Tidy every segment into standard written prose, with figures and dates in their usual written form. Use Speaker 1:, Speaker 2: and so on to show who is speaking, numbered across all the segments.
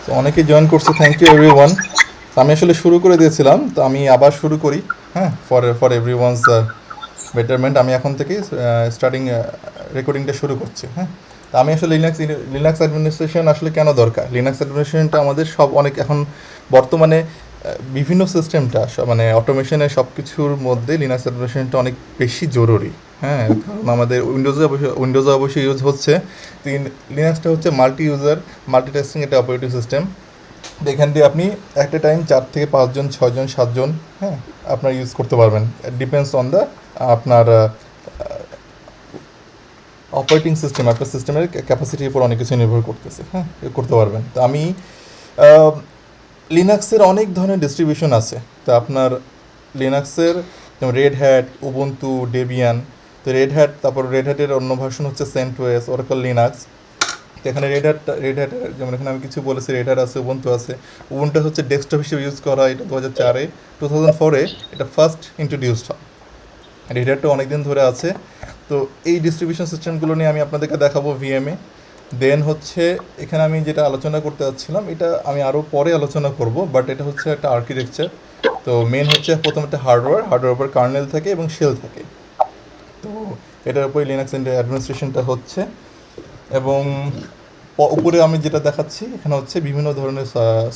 Speaker 1: তো অনেকেই জয়েন করছে, থ্যাংক ইউ এভরিওয়ান। তো আমি আসলে শুরু করে দিয়েছিলাম, তো আমি আবার শুরু করি। হ্যাঁ, ফর ফর এভরিওয়ানস বেটারমেন্ট আমি এখন থেকে স্টার্টিং রেকর্ডিংটা শুরু করছি। হ্যাঁ, তো আমি আসলে লিনাক্স অ্যাডমিনিস্ট্রেশন আসলে কেন দরকার, লিনাক্স অ্যাডমিনিস্ট্রেশনটা আমাদের সব অনেক এখন বর্তমানে বিভিন্ন সিস্টেমটা মানে অটোমেশনের সব কিছুর মধ্যে লিনাক্স অ্যাডমিনিস্ট্রেশনটা অনেক বেশি জরুরি। হ্যাঁ, কারণ আমাদের উইন্ডোজে অবশ্যই ইউজ হচ্ছে। লিনাক্সটা হচ্ছে মাল্টি ইউজার মাল্টিটাস্কিং একটা অপারেটিং সিস্টেম। এখান দিয়ে আপনি একটা টাইম 4 থেকে 5 জন 6 জন 7 জন, হ্যাঁ, আপনার ইউজ করতে পারবেন। ডিপেন্ডস অন দ্য আপনার অপারেটিং সিস্টেম, আপনার সিস্টেমের ক্যাপাসিটির উপর অনেক কিছু নির্ভর করতেছে। হ্যাঁ, করতে পারবেন। তো আমি লিনাক্সের অনেক ধরনের ডিস্ট্রিবিউশন আছে। তো আপনার লিনাক্সের যেমন রেড হ্যাট, উবুন্টু, ডেবিয়ান। তো রেড হ্যাট, তারপর রেড হ্যাটের অন্য ভার্সন হচ্ছে সেন্টওয়েস, ওরাকল লিনাক্স। তো এখানে রেড হ্যাট যেমন এখানে আমি কিছু বলেছি, রেড হ্যাট আছে, উবুন্টু আছে। উবুন্টু হচ্ছে ডেস্কটপ হিসেবে ইউজ করা, এটা 2004-এ 2004-এ এটা ফার্স্ট ইন্ট্রোডিউসড হয়। রেড হ্যাটটা অনেকদিন ধরে আছে। তো এই ডিস্ট্রিবিউশন সিস্টেমগুলো নিয়ে আমি আপনাদেরকে দেখাবো ভিএমএ। দেন হচ্ছে এখানে আমি যেটা আলোচনা করতে যাচ্ছিলাম, এটা আমি আরও পরে আলোচনা করব, বাট এটা হচ্ছে একটা আর্কিটেকচার। তো মেন হচ্ছে প্রথম একটা হার্ডওয়্যার উপর কার্নেল থাকে এবং শেল থাকে। তো এটার উপরে লিনাক্স অ্যাডমিনিস্ট্রেশনটা হচ্ছে। এবং উপরে আমি যেটা দেখাচ্ছি এখানে হচ্ছে বিভিন্ন ধরনের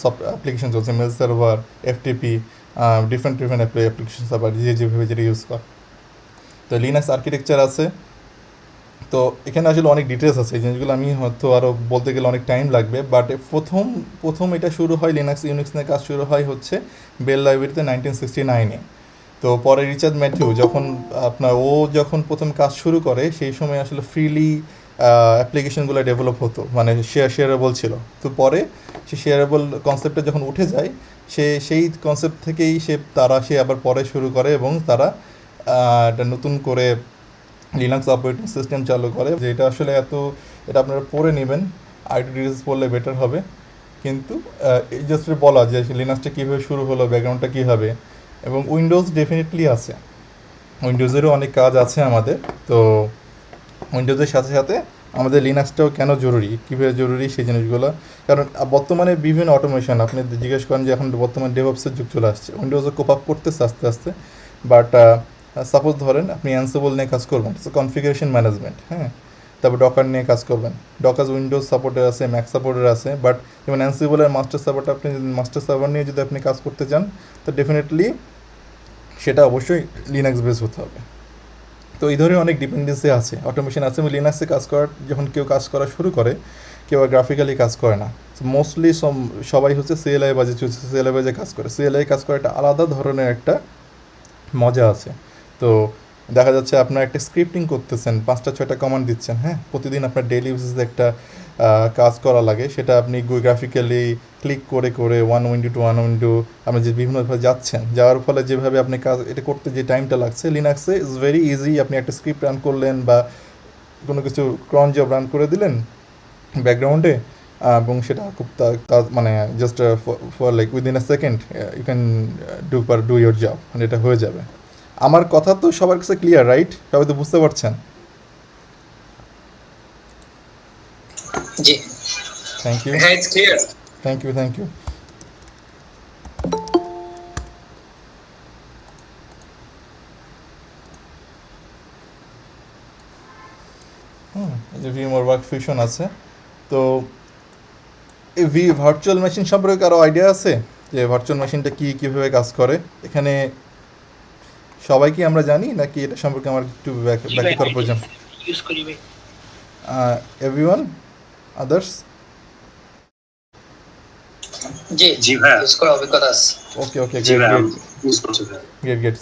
Speaker 1: সফট অ্যাপ্লিকেশন চলছে, mail server, FTP, different different application server, যেভাবে যেটা ইউজ করে। তো লিনাক্স আর্কিটেকচার আছে। তো এখানে আসলে অনেক ডিটেলস আছে, এই জিনিসগুলো আমি হয়তো আরও বলতে গেলে অনেক টাইম লাগবে। বাট প্রথম এটা শুরু হয়, লিনাক্স ইউনিক্স নিয়ে কাজ শুরু হয় হচ্ছে বেল লাইব্রেরিতে 1969-এ। তো পরে রিচার্ড ম্যাথিউ যখন প্রথম কাজ শুরু করে, সেই সময় আসলে ফ্রিলি অ্যাপ্লিকেশনগুলো ডেভেলপ হতো, মানে শেয়ারেবল ছিল। তো পরে সে শেয়ারেবল কনসেপ্টটা যখন উঠে যায়, সেই কনসেপ্ট থেকেই সে আবার পরে শুরু করে, এবং তারা একটা নতুন করে লিনাক্স অপারেটিং সিস্টেম চালু করে। যেটা আসলে এটা আপনারা পড়ে নেবেন, আইটি ডিটেলস পড়লে বেটার হবে। কিন্তু এই জাস্ট বলা যে লিনাক্সটা কীভাবে শুরু হলো, ব্যাকগ্রাউন্ডটা কীভাবে। এবং উইন্ডোজ ডেফিনেটলি আছে, উইন্ডোজেরও অনেক কাজ আছে আমাদের। তো উইন্ডোজের সাথে সাথে আমাদের লিনাক্সটাও কেন জরুরি, কীভাবে জরুরি সেই জিনিসগুলো। কারণ বর্তমানে বিভিন্ন অটোমেশন আপনি জিজ্ঞেস করেন যে এখন বর্তমানে ডেভঅপসের যুগ চলে আসছে, উইন্ডোজও কোপ আপ করতেছে আস্তে আস্তে। বাট সাপোজ ধরেন আপনি অ্যানসেবল নিয়ে কাজ করবেন, কনফিগারেশন ম্যানেজমেন্ট, হ্যাঁ, তারপর ডকার নিয়ে কাজ করবেন। ডকার উইন্ডোজ সাপোর্টের আছে, ম্যাক সাপোর্টের আছে। বাট যেমন অ্যানসেবলের মাস্টার সার্ভার নিয়ে যদি আপনি কাজ করতে চান, তো ডেফিনেটলি সেটা অবশ্যই লিনাক্স বেস হতে হবে। তো এই ধরনের অনেক ডিপেন্ডেন্সি আছে, অটোমেশন আছে। এবং লিনাক্সে যখন কেউ কাজ করা শুরু করে, কেউ গ্রাফিক্যালি কাজ করে না। মোস্টলি সবাই হচ্ছে সিএলআই বাজে কাজ করে। সিএলআই কাজ করে একটা আলাদা ধরনের একটা মজা আছে। তো দেখা যাচ্ছে আপনার একটা স্ক্রিপ্টিং করতেছেন, 5টা 6টা কমান্ড দিচ্ছেন, হ্যাঁ, প্রতিদিন আপনার ডেইলি বেসিসে একটা কাজ করা লাগে। সেটা আপনি গ্রাফিক্যালি ক্লিক করে করে one window to one window আপনি যে বিভিন্নভাবে যাওয়ার ফলে যেভাবে আপনি কাজ এটা করতে যে টাইমটা লাগছে, লিনাক্সে ইজ ভেরি ইজি। আপনি একটা স্ক্রিপ্ট রান করলেন বা কোনো কিছু ক্রন জব রান করে দিলেন ব্যাকগ্রাউন্ডে, এবং সেটা খুব মানে just for like within a second you can do your job, মানে এটা হয়ে যাবে। আমার কথা তো সবার কাছে ক্লিয়ার, রাইট? সবাই তো বুঝতে পারছেন?
Speaker 2: জি,
Speaker 1: থ্যাংক ইউ,
Speaker 2: হ্যাঁ, it's clear.
Speaker 1: Thank you, thank you. এই যে ভিএমওয়ার ওয়ার্ক ফিউশন আছে। তো এই ভার্চুয়াল মেশিন সম্পর্কে কারো আইডিয়া আছে যে ভার্চুয়াল মেশিনটা কীভাবে কাজ করে? এখানে সবাই কি আমরা জানি, নাকি এটা সম্পর্কে আমার একটু ব্যাখ্যা করার প্রয়োজন? Everyone others?
Speaker 2: জি জি ভাই, ইউজ করা অভিজ্ঞতা আছে।
Speaker 1: ওকে, গ্রেট।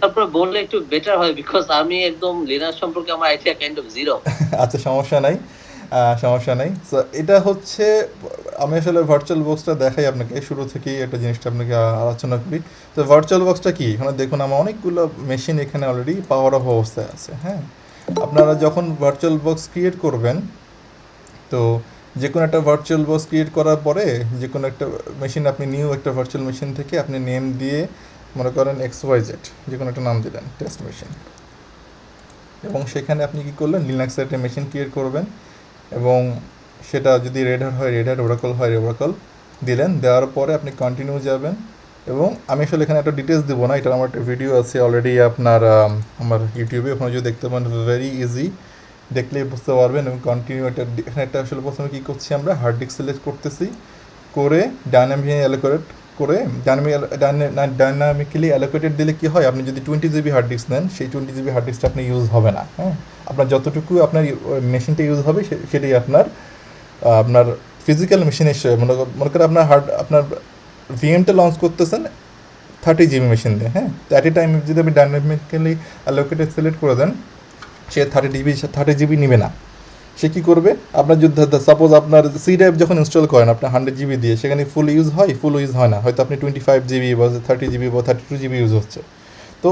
Speaker 3: তারপর বললে একটু বেটার হয়, বিকজ আমি একদম লিনাক্স সম্পর্কে আমার আইডিয়া কাইন্ড অফ জিরো।
Speaker 1: আচ্ছা, সমস্যা নাই। সো এটা হচ্ছে, আমি আসলে ভার্চুয়াল বক্সটা দেখাই আপনাকে শুরু থেকেই, একটা জিনিসটা আপনাকে আলোচনা করি। তো ভার্চুয়াল বক্সটা কি, এখানে দেখুন আমার অনেকগুলো মেশিন এখানে অলরেডি পাওয়ার অফ অবস্থায় আছে। হ্যাঁ, আপনারা যখন ভার্চুয়াল বক্স ক্রিয়েট করবেন, তো যে কোনো একটা ভার্চুয়াল বক্স ক্রিয়েট করার পরে যে কোনো একটা মেশিন আপনি নিউ একটা ভার্চুয়াল মেশিন থেকে আপনি নেম দিয়ে, মনে করেন XYZ, যে কোনো একটা নাম দিলেন, টেস্ট মেশিন। এবং সেখানে আপনি কী করলেন, লিনাক্সের একটা মেশিন ক্রিয়েট করবেন। এবং সেটা যদি রেড হ্যাট হয় রেড হ্যাট, ওরাকল হয় ওরাকল, দিলেন, দেওয়ার পরে আপনি কন্টিনিউ যাবেন। এবং আমি আসলে এখানে একটা ডিটেলস দেবো না, এটা আমার একটা ভিডিও আছে অলরেডি আপনার আমার ইউটিউবে, ওখানে যদি দেখতে পান ভেরি ইজি, দেখলেই বুঝতে পারবেন। এবং কন্টিনিউ এখানে একটা আসলে প্রথমে কী করছি, আমরা হার্ড ডিস্ক সিলেক্ট করতেছি, করে ডাইনামিক অ্যালোকেট করে ডাইনামিক্যালি অ্যালোকেটেড দিলে কী হয়, আপনি যদি 20 জিবি হার্ড ডিস্ক নেন, সেই 20 জিবি হার্ড ডিস্কটা আপনি ইউজ হবে না। হ্যাঁ, আপনার যতটুকু আপনার মেশিনটা ইউজ হবে সেটাই আপনার আপনার ফিজিক্যাল মেশিনে মনে করেন আপনার ভিএমটা লঞ্চ করতেছেন 30 জিবি মেশিন দিয়ে। হ্যাঁ, তো অ্যাট এ টাইম যদি আপনি ডাইনামিক্যালি অ্যালোকেটেড সিলেক্ট করে দেন, সে 30 জিবি নেবে না। সে কী করবে, আপনার যদি সাপোজ আপনার সি ড্রাইভ যখন ইনস্টল করেন আপনার 100 জিবি দিয়ে, সেখানে ফুল ইউজ হয় না, হয়তো আপনি 25 জিবি বা 30 জিবি বা 32 জিবি ইউজ হচ্ছে। তো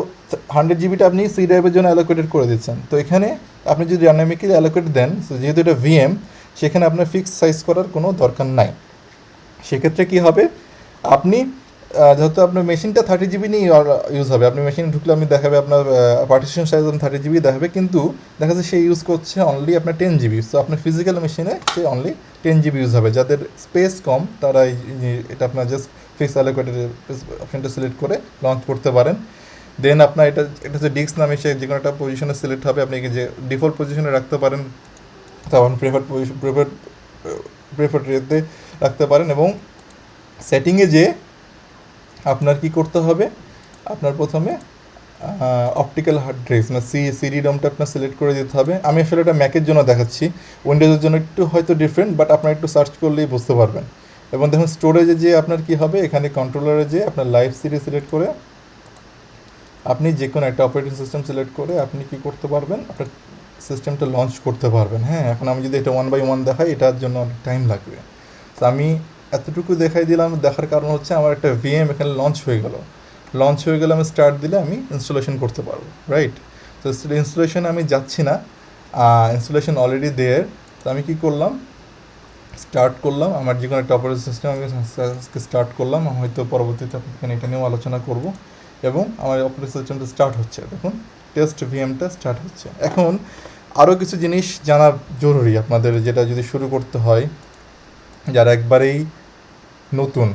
Speaker 1: 100 জিবিটা আপনি সি ড্রাইভের জন্য অ্যালোকেটেড করে দিচ্ছেন। তো এখানে আপনি যদি ডাইনামিক্যালি অ্যালোকেট দেন, যেহেতু এটা ভিএম, সেখানে আপনার ফিক্সড সাইজ করার কোনো দরকার নাই। সেক্ষেত্রে কী হবে, আপনি যেহেতু আপনার মেশিনটা 30 জিবি নিয়ে ইউজ হবে, আপনি মেশিনে ঢুকলে আপনি দেখাবে আপনার পার্টিশন সাইজ 30 জিবি দেখাবে, কিন্তু দেখা যাচ্ছে সে ইউজ করছে অনলি আপনার 10 জিবি। সো আপনার ফিজিক্যাল মেশিনে সে অনলি 10 জিবি ইউজ হবে। যাদের স্পেস কম তারা এটা আপনার জাস্ট ফিক্স অ্যালোকেটেড অপশনটা সিলেক্ট করে লঞ্চ করতে পারেন। দেন আপনার এটা হচ্ছে ডিস্ক নামে, সে যে কোনো একটা পজিশনে সিলেক্ট হবে, আপনি যে ডিফল্ট পজিশনে রাখতে পারেন, তখন প্রেফার্ড রেতে রাখতে পারেন। এবং সেটিংয়ে যে আপনার কি করতে হবে, আপনার প্রথমে অপটিক্যাল হার্ড ড্রাইভ মানে সিডি রমটা আপনার সিলেক্ট করে দিতে হবে। আমি আসলে এটা ম্যাকের জন্য দেখাচ্ছি, উইন্ডোজের জন্য একটু হয়তো ডিফারেন্ট, বাট আপনার একটু সার্চ করলেই বুঝতে পারবেন। এবং দেখুন স্টোরেজে যে আপনার কি হবে, এখানে কন্ট্রোলারে যে আপনার লাইভ সিডি সিলেক্ট করে আপনি যে কোনো একটা অপারেটিং সিস্টেম সিলেক্ট করে আপনি কি করতে পারবেন, আপনার সিস্টেমটা লঞ্চ করতে পারবেন। হ্যাঁ, এখন আমি যদি এটা 1 বাই 1 দেখাই, এটার জন্য অনেক টাইম লাগবে। তো আমি এতটুকু দেখাই দিলাম, দেখার কারণ হচ্ছে আমার একটা ভিএম এখানে লঞ্চ হয়ে গেল, আমি স্টার্ট দিলে আমি ইনস্টলেশন করতে পারবো, রাইট? তো ইনস্টলেশনে আমি যাচ্ছি না, ইনস্টলেশন অলরেডি দেয়ার। তো আমি কী করলাম, স্টার্ট করলাম আমার যে কোনো একটা অপারেটিং সিস্টেম, আমি স্টার্ট করলাম। হয়তো পরবর্তীতে আপনাকে এটা নিয়েও আলোচনা করব। এবং আমার অপারেটিং সিস্টেমটা স্টার্ট হচ্ছে, দেখুন টেস্ট ভিএমটা স্টার্ট হচ্ছে। এখন আরও কিছু জিনিস জানা জরুরি আপনাদের, যেটা যদি শুরু করতে হয় যারা একবারেই নতুন,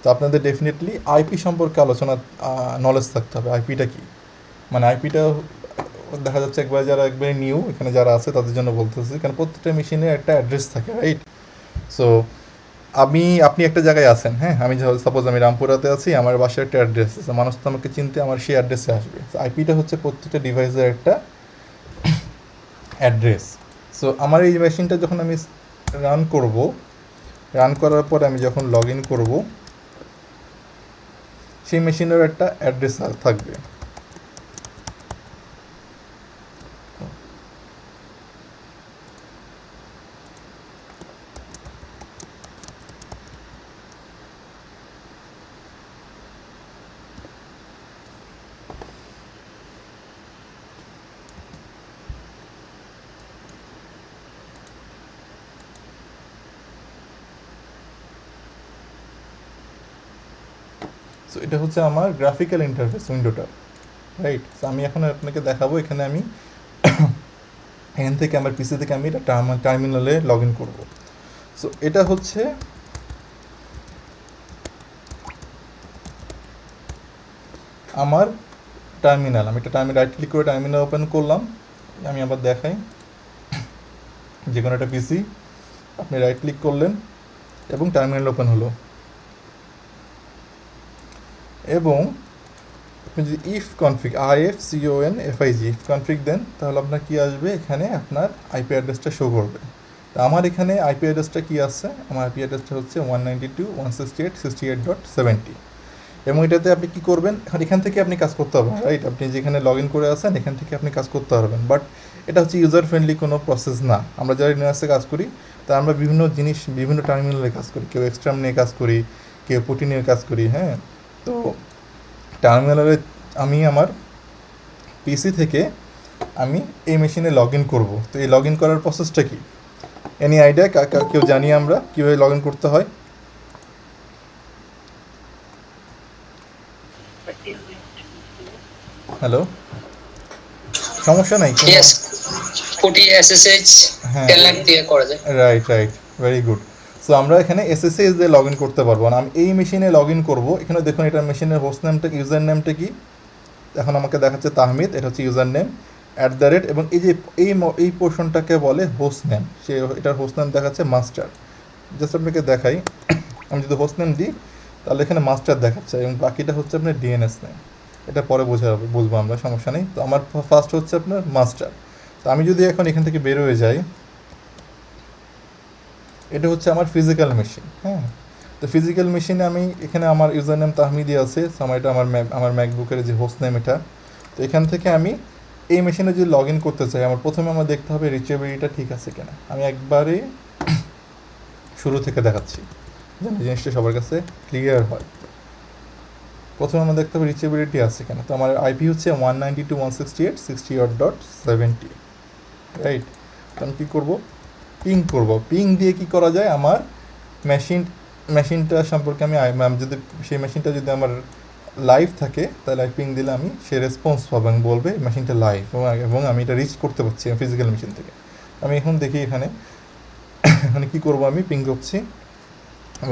Speaker 1: তো আপনাদের ডেফিনেটলি আইপি সম্পর্কে নলেজ থাকতে হবে। আইপিটা কি, মানে আইপিটা দেখা যাচ্ছে একবারে নিউ এখানে যারা আছে তাদের জন্য বলতেছি, কারণ প্রত্যেকটা মেশিনে একটা অ্যাড্রেস থাকে, রাইট? সো আপনি একটা জায়গায় আছেন, হ্যাঁ, আমি সাপোজ আমি রামপুরাতে আছি, আমার বাসায় একটা অ্যাড্রেস আছে, মানুষ তো আমাকে চিনতে আমার সেই অ্যাড্রেসে আসবে। সো আইপিটা হচ্ছে প্রত্যেকটা ডিভাইসের একটা অ্যাড্রেস। সো আমার এই মেশিনটা যখন আমি রান করার পর আমি যখন লগ ইন করবো, সেই মেশিনের একটা অ্যাড্রেস থাকবে। সো এটা হচ্ছে আমার গ্রাফিক্যাল ইন্টারফেস উইন্ডোটা, রাইট? সো আমি এখন আপনাকে দেখাবো, এখানে আমি এখান থেকে আমার পিসি থেকে আমি এটা টার্মিনালে লগ ইন করবো। সো এটা হচ্ছে আমার টার্মিনাল। আমি এটা রাইট ক্লিক করে টার্মিনাল ওপেন করলাম। আমি আবার দেখাই, যে কোনো একটা পিসি আপনি রাইট ক্লিক করলেন এবং টার্মিনাল ওপেন হলো। এবং আপনি যদি ইফ কনফিগ ইফ কনফিগ দেন, তাহলে আপনার কী আসবে, এখানে আপনার আইপি অ্যাড্রেসটা শো করবে। তো আমার এখানে আইপি অ্যাড্রেসটা কী আছে, আমার আইপি অ্যাড্রেসটা হচ্ছে 192.168.68.70। এবং এটাতে আপনি কী করবেন, এখান থেকে আপনি কাজ করতে পারবেন, রাইট? আপনি যেখানে লগ ইন করে আছেন এখান থেকে আপনি কাজ করতে পারবেন, বাট এটা হচ্ছে ইউজার ফ্রেন্ডলি কোনো প্রসেস না। আমরা যারা লিনাক্সে কাজ করি, তা আমরা বিভিন্ন টার্মিনালে কাজ করি, কেউ এক্সট্রাম নিয়ে কাজ করি, কেউ পুটি নিয়ে কাজ করি। হ্যাঁ, তো টার্মিনালে আমি আমার পিসি থেকে আমি এই মেশিনে লগ ইন করবো। তো এই লগ ইন করার প্রসেসটা কি, এনি আইডিয়া? কেউ জানি আমরা কীভাবে লগ ইন করতে হয়? হ্যালো, সমস্যা নাই?
Speaker 2: পুটি এসএসএইচ টেলনেট দিয়ে করা যায়।
Speaker 1: Right, very good. So so আমরা এখানে এসএসএস দিয়ে লগ ইন করতে পারবো না। আমি এই মেশিনে লগ ইন করবো, এখানে দেখুন এটা মেশিনের হোস্ট নেমটা ইউজার নেমটা কি, এখন আমাকে দেখাচ্ছে তাহমিদ, এটা হচ্ছে ইউজার নেম @ এবং এই যে এই পোর্শনটাকে বলে হোস্ট নেম, সে এটার হোস্ট নেম দেখাচ্ছে মাস্টার। জাস্ট আপনাকে দেখাই, আমি যদি হোস্ট নেম দিই তাহলে এখানে মাস্টার দেখাচ্ছে এবং বাকিটা হচ্ছে আপনার ডিএনএস নেম, এটা পরে বুঝবো আমরা, সমস্যা নেই। তো আমার ফার্স্ট হচ্ছে আপনার মাস্টার। তো আমি যদি এখন এখান থেকে বের হয়ে যাই, এটা হচ্ছে আমার ফিজিক্যাল মেশিন। হ্যাঁ, তো ফিজিক্যাল মেশিনে আমি এখানে আমার ইউজার নেম তাহমিদি আছে, এটা আমার ম্যাকবুকের যে হোস্ট নেম এটা। তো এখান থেকে আমি এই মেশিনে যদি লগ ইন করতে চাই, প্রথমে আমার দেখতে হবে রিচেবিলিটিটা ঠিক আছে কিনা। আমি একবারে শুরু থেকে দেখাচ্ছি যেন জিনিসটা সবার কাছে ক্লিয়ার হয়। প্রথমে আমরা দেখতে হবে রিচেবিলিটি আছে কিনা। তো আমার আইপি হচ্ছে 192.168.60.70, রাইট। তো আমি কী করবো, পিং করব। পিং দিয়ে কি করা যায়, আমার মেশিনটা সম্পর্কে আমি যদি সেই মেশিনটা যদি আমার লাইভ থাকে তাহলে পিং দিলে আমি সে রেসপন্স পাবো এবং বলবে মেশিনটা লাইভ এবং আমি এটা রিচ করতে পারছি ফিজিক্যাল মেশিন থেকে। আমি এখন দেখি এখানে কী করবো, আমি পিং করছি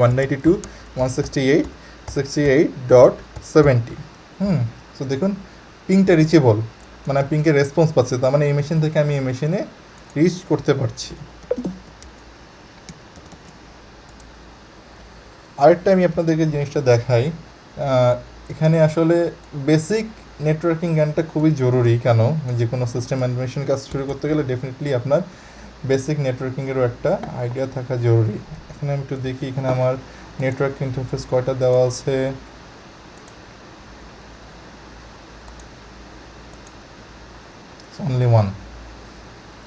Speaker 1: 192.168.60.70। সো দেখুন পিংটা রিচেবল, মানে পিংকে রেসপন্স পাচ্ছে, তার মানে এই মেশিন থেকে আমি এই মেশিনে রিচ করতে পারছি। আরেকটা আমি আপনাদেরকে জিনিসটা দেখাই, এখানে আসলে বেসিক নেটওয়ার্কিং জ্ঞানটা খুবই জরুরি। কেন, যে কোনো সিস্টেম অ্যাডমিনিস্ট্রেশন কাজ শুরু করতে গেলে ডেফিনেটলি আপনার বেসিক নেটওয়ার্কিংয়েরও একটা আইডিয়া থাকা জরুরি। এখানে আমি একটু দেখি, এখানে আমার নেটওয়ার্ক ইন্টারফেস কয়টা দেওয়া আছে। অনলি ওয়ান,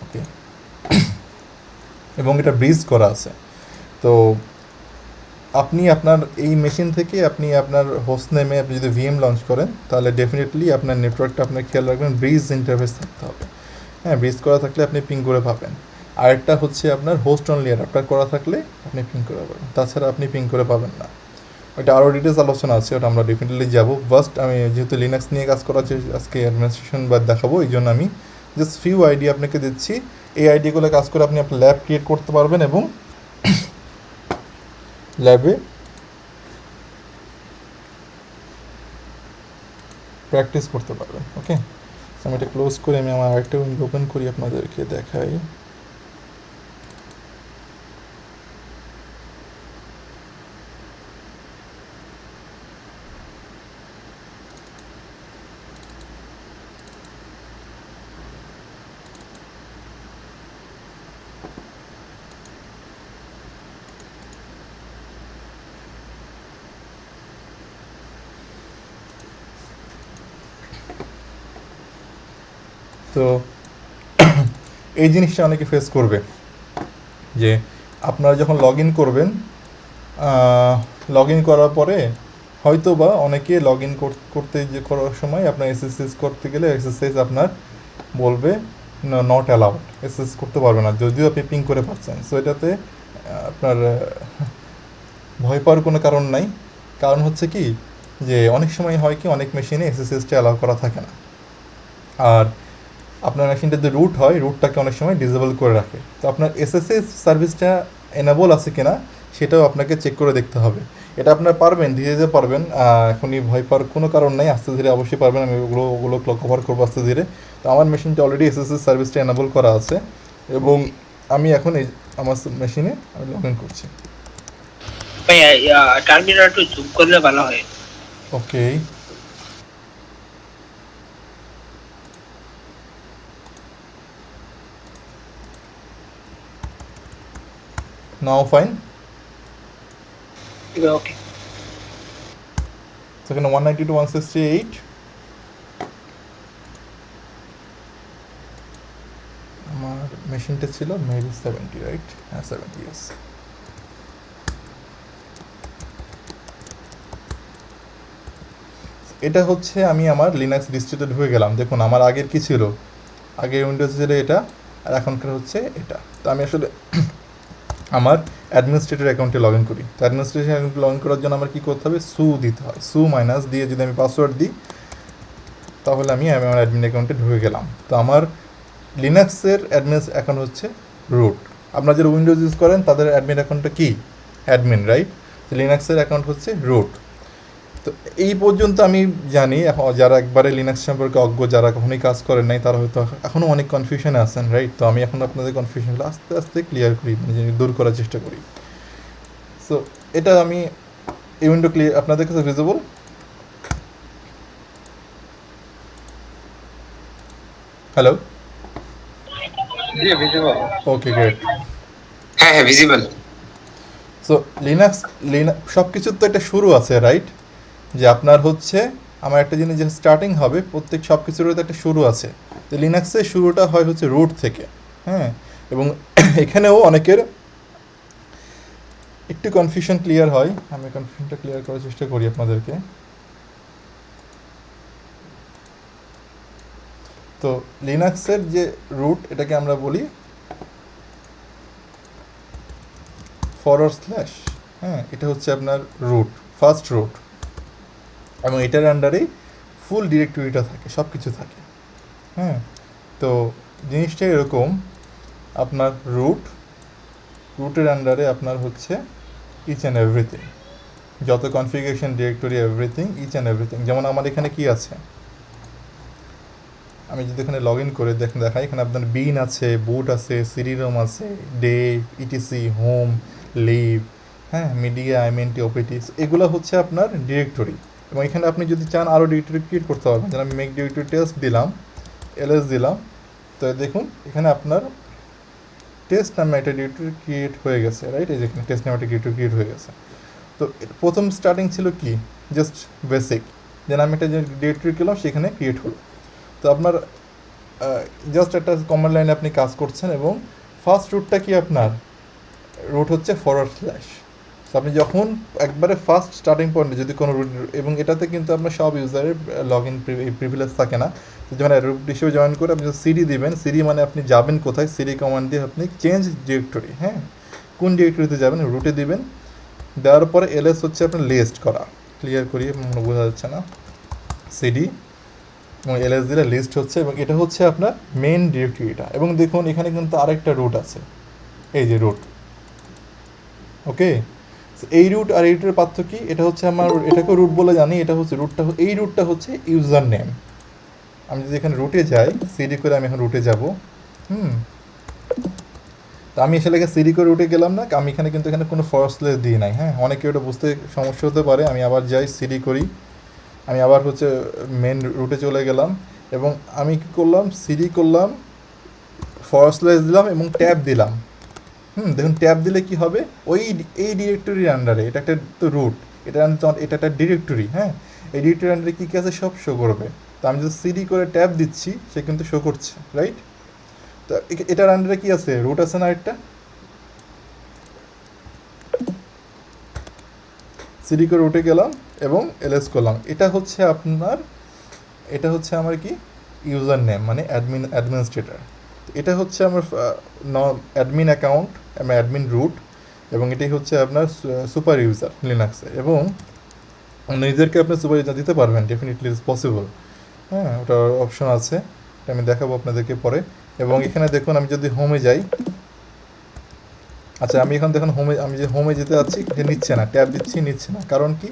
Speaker 1: ওকে। এবং এটা ব্রিজ করা আছে। তো আপনি আপনার এই মেশিন থেকে আপনি আপনার হোস্ট নেমে আপনি যদি ভিএম লঞ্চ করেন তাহলে ডেফিনেটলি আপনার নেটওয়ার্কটা আপনার খেয়াল রাখবেন, ব্রিজ ইন্টারফেস থাকতে হবে। হ্যাঁ, ব্রিজ করা থাকলে আপনি পিং করে পাবেন। আরেকটা হচ্ছে আপনার হোস্ট অনলি অ্যাডাপ্টার করা থাকলে আপনি পিং করে পাবেন, তাছাড়া আপনি পিং করে পাবেন না। ওইটা আরও ডিটেলস আলোচনা আছে, ওটা আমরা ডেফিনেটলি যাবো। ফার্স্ট আমি যেহেতু লিনাক্স নিয়ে কাজ করা আজকে অ্যাডমিনিস্ট্রেশন বা দেখাবো, এই জন্য আমি জাস্ট ফিউ আইডিয়া আপনাকে দিচ্ছি। এই আইডিয়াগুলো কাজ করে আপনি আপনার ল্যাব ক্রিয়েট করতে পারবেন এবং ল্যাবে প্র্যাকটিস করতে পারবেন। ওকে, আমি এটা ক্লোজ করে আমি আমার আরেকটা উইন্ডো ওপেন করি, আপনাদেরকে দেখাই। তো এই জিনিসটা অনেকে ফেস করবে যে আপনারা যখন লগ ইন করবেন, লগ ইন করার পরে হয়তো বা অনেকে লগ ইন করতে করার সময় আপনার এসএসএস করতে গেলে এসএসএস আপনার বলবে নট অ্যালাউড, এসএসএস করতে পারবে না যদিও আপনি পিং করে পাচ্ছেন। সো এটাতে আপনার ভয় পাওয়ার কোনো কারণ নাই। কারণ হচ্ছে কি, যে অনেক সময় হয় কি, অনেক মেশিনে এসএসএসটা অ্যালাউ করা থাকে না, আর আপনার মেশিনটা যদি রুট হয়, রুটটাকে অনেক সময় ডিসেবল করে রাখে। তো আপনার এসএসএস সার্ভিসটা এনেবল আছে কিনা সেটাও আপনাকে চেক করে দেখতে হবে। এটা আপনার পারবেন, ধীরে ধীরে পারবেন, এখনই ভয় পাওয়ার কোনো কারণ নেই, আস্তে ধীরে অবশ্যই পারবেন। আমি ওগুলো কভার করবো আস্তে ধীরে। তো আমার মেশিনটা অলরেডি এসএসএস সার্ভিসটা এনেবল করা আছে এবং আমি এখন এই আমার মেশিনে আমি লগ ইন করছি।
Speaker 4: টার্মিনাল একটু জুম করলে ভালো হয়।
Speaker 1: ওকে, নাও ফাইন।
Speaker 4: ওকে,
Speaker 1: সেখানে 192.168 আমার মেশিনটা ছিল মেবি 70, রাইট? হ্যাঁ 70, ইয়েস। এটা হচ্ছে আমি আমার লিনাক্স ডিস্ট্রিতে ঢুকে গেলাম। দেখুন আমার আগের কি ছিল, আগের উইন্ডোজ ছিল এটা, আর এখনকার হচ্ছে এটা। তো আমি আসলে আমার অ্যাডমিনিস্ট্রেটর অ্যাকাউন্টে লগ ইন করি। তো অ্যাডমিনিস্ট্রেটর অ্যাকাউন্টে লগ ইন করার জন্য আমার কী করতে হবে, সু দিতে হয়। সু মাইনাস দিয়ে যদি আমি পাসওয়ার্ড দিই তাহলে আমি আমার অ্যাডমিন অ্যাকাউন্টে ঢুকে গেলাম। তো আমার লিনাক্সের অ্যাডমিন অ্যাকাউন্ট হচ্ছে রুট। আপনারা যারা উইন্ডোজ ইউজ করেন তাদের অ্যাডমিন অ্যাকাউন্টটা কী, অ্যাডমিন, রাইট? তো লিনাক্সের অ্যাকাউন্ট হচ্ছে রুট। তো এই পর্যন্ত আমি জানি। এখন যারা একবারে লিনাক্স সম্পর্কে অজ্ঞ, যারা কখনোই কাজ করেন নাই, তারা হয়তো এখনও অনেক কনফিউশনে আছেন, রাইট? তো আমি এখন আপনাদের কনফিউশনগুলো আস্তে আস্তে ক্লিয়ার করি, মানে দূর করার চেষ্টা করি। সো এটা আমি এই উইন্ডো ক্লিয়ার আপনাদের কাছে ভিজিবল? হ্যালো, ওকে, গ্রেট।
Speaker 2: হ্যাঁ হ্যাঁ ভিজিবল।
Speaker 1: সো লিনাক্স সব কিছুর তো একটা শুরু আছে, রাইট? যে আপনার হচ্ছে আমার একটা জিনিস যে স্টার্টিং হবে, প্রত্যেক সব কিছুরও তো একটা শুরু আছে। তো লিনাক্সের শুরুটা হয় হচ্ছে রুট থেকে, হ্যাঁ। এবং এখানেও অনেকের একটু কনফিউশন ক্লিয়ার হয়, আমি কনফিউশনটা ক্লিয়ার করার চেষ্টা করি আপনাদেরকে। তো লিনাক্সের যে রুট, এটাকে আমরা বলি /, হ্যাঁ, এটা হচ্ছে আপনার রুট, ফার্স্ট রুট। এবং এটার আন্ডারেই ফুল ডিরেক্টরিটা থাকে, সব কিছু থাকে, হ্যাঁ। তো জিনিসটা এরকম, আপনার রুটের আন্ডারে আপনার হচ্ছে ইচ অ্যান্ড এভরিথিং, যত configuration directory, everything, each and everything. যেমন আমার এখানে কি আছে, আমি যদি এখানে লগ ইন করে দেখাই, এখানে আপনার বিন আছে, বুট আছে, সিডি রোম আছে, ডে, ইটিসি, হোম, লিভ, হ্যাঁ, মিডিয়া, এমএনটি, ওপিটি, এগুলো হচ্ছে আপনার ডিরেক্টরি। এবং এখানে আপনি যদি চান আরও ডিরেক্টরি ক্রিয়েট করতে পারবেন। যেন আমি মেক ডিরেক্টরি টেস্ট দিলাম, এলএস দিলাম, তো দেখুন এখানে আপনার টেস্ট নামে একটা ডিরেক্টরি ক্রিয়েট হয়ে গেছে, রাইট? এই যে এখানে টেস্ট নামে একটা ডিরেক্টরি ক্রিয়েট হয়ে গেছে। তো প্রথম স্টার্টিং ছিল কি, জাস্ট বেসিক, যেন আমি একটা যে ডিরেক্টরি করলাম সেখানে ক্রিয়েট হলো। তো আপনার জাস্ট একটা কমান্ড লাইনে আপনি কাজ করছেন, এবং ফার্স্ট রুটটা কি আপনার রুট হচ্ছে /। তো আপনি যখন একবারে ফার্স্ট স্টার্টিং পয়েন্টে যদি কোনো রুট, এবং এটাতে কিন্তু আপনার সব ইউজারের লগ ইন প্রিভিলেজ থাকে না। তো যখন রুট হিসেবে জয়েন করে আপনি সিডি দিবেন, সিডি মানে আপনি যাবেন কোথায়, সিডি কমান্ড দিয়ে আপনি চেঞ্জ ডিরেক্টরি, হ্যাঁ, কোন ডিরেক্টরিতে যাবেন রুটে দিবেন। দেওয়ার পরে এলএস হচ্ছে আপনার লিস্ট করা, ক্লিয়ার করি, মনে বোঝা যাচ্ছে না, সিডি এবং এলএস দিলে লিস্ট হচ্ছে, এবং এটা হচ্ছে আপনার মেন ডিরেক্টরিটা। এবং দেখুন এখানে কিন্তু আরেকটা রুট আছে, এই যে রুট, ওকে। এই রুট আর এই রুটের পার্থক্য কি, এটা হচ্ছে আমার, এটাকে রুট বলে জানি, এটা হচ্ছে রুটটা, এই রুটটা হচ্ছে ইউজার নেম। আমি যদি এখানে রুটে যাই, সিডি করে আমি এখন রুটে যাব, তো আমি আসলে সিডি করে রুটে গেলাম না, আমি এখানে কিন্তু এখানে কোনো / দিই নাই, হ্যাঁ। অনেকে ওটা বুঝতে সমস্যা হতে পারে। আমি আবার যাই, সিডি করি, আমি আবার হচ্ছে মেন রুটে চলে গেলাম, এবং আমি কী করলাম, সিডি করলাম, / দিলাম এবং ট্যাব দিলাম। দেখুন ট্যাব দিলে কি হবে, এই ডিরেক্টরির আন্ডারে, এটা একটা তো রুট, এটা একটা ডিরেক্টরি, হ্যাঁ। এই ডিরেক্টরির আন্ডারে কী কী আছে সব শো করবে। তো আমি যদি সিডি করে ট্যাব দিচ্ছি, সে কিন্তু শো করছে, রাইট? তো এটার আন্ডারে কি আছে, রুট আছে না একটা, সিডি করে রুটে গেলাম এবং এলএস করলাম। এটা হচ্ছে আমার কি ইউজার নেম, মানে অ্যাডমিনিস্ট্রেটর। এটা হচ্ছে আমার অ্যাডমিন অ্যাকাউন্ট, আমার অ্যাডমিন রুট, এবং এটাই হচ্ছে আপনার সুপার ইউজার লিনাক্সে। এবং নিজেদেরকে আপনি সুপার ইউজার দিতে পারবেন, ডেফিনেটলি ইজ পসিবল, হ্যাঁ, ওটার অপশন আছে, এটা আমি দেখাবো আপনাদেরকে পরে। এবং এখানে দেখুন আমি যদি হোমে যাই, আচ্ছা আমি এখন দেখুন আমি যে হোমে যেতে যাচ্ছি, এটা নিচ্ছে না, ট্যাব দিচ্ছি, নিচ্ছে না, কারণ কি,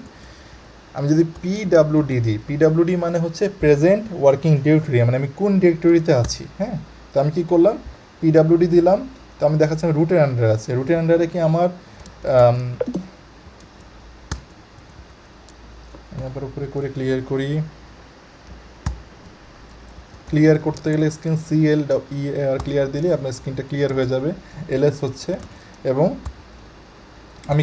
Speaker 1: আমি যদি PWD দিই, PWD মানে হচ্ছে প্রেজেন্ট ওয়ার্কিং ডিরেক্টরি, মানে আমি কোন ডিরেক্টরিতে আছি, হ্যাঁ। তো আমি কী করলাম, PWD দিলাম, তো আমি দেখাচ্ছি আমি রুটের আন্ডারে আছে, রুটের আন্ডারে কি আমার আবার উপরে করে ক্লিয়ার করি, ক্লিয়ার করতে গেলে স্ক্রিন CLEAR ক্লিয়ার দিলে আপনার স্ক্রিনটা ক্লিয়ার হয়ে যাবে, এলএস হচ্ছে। এবং আমি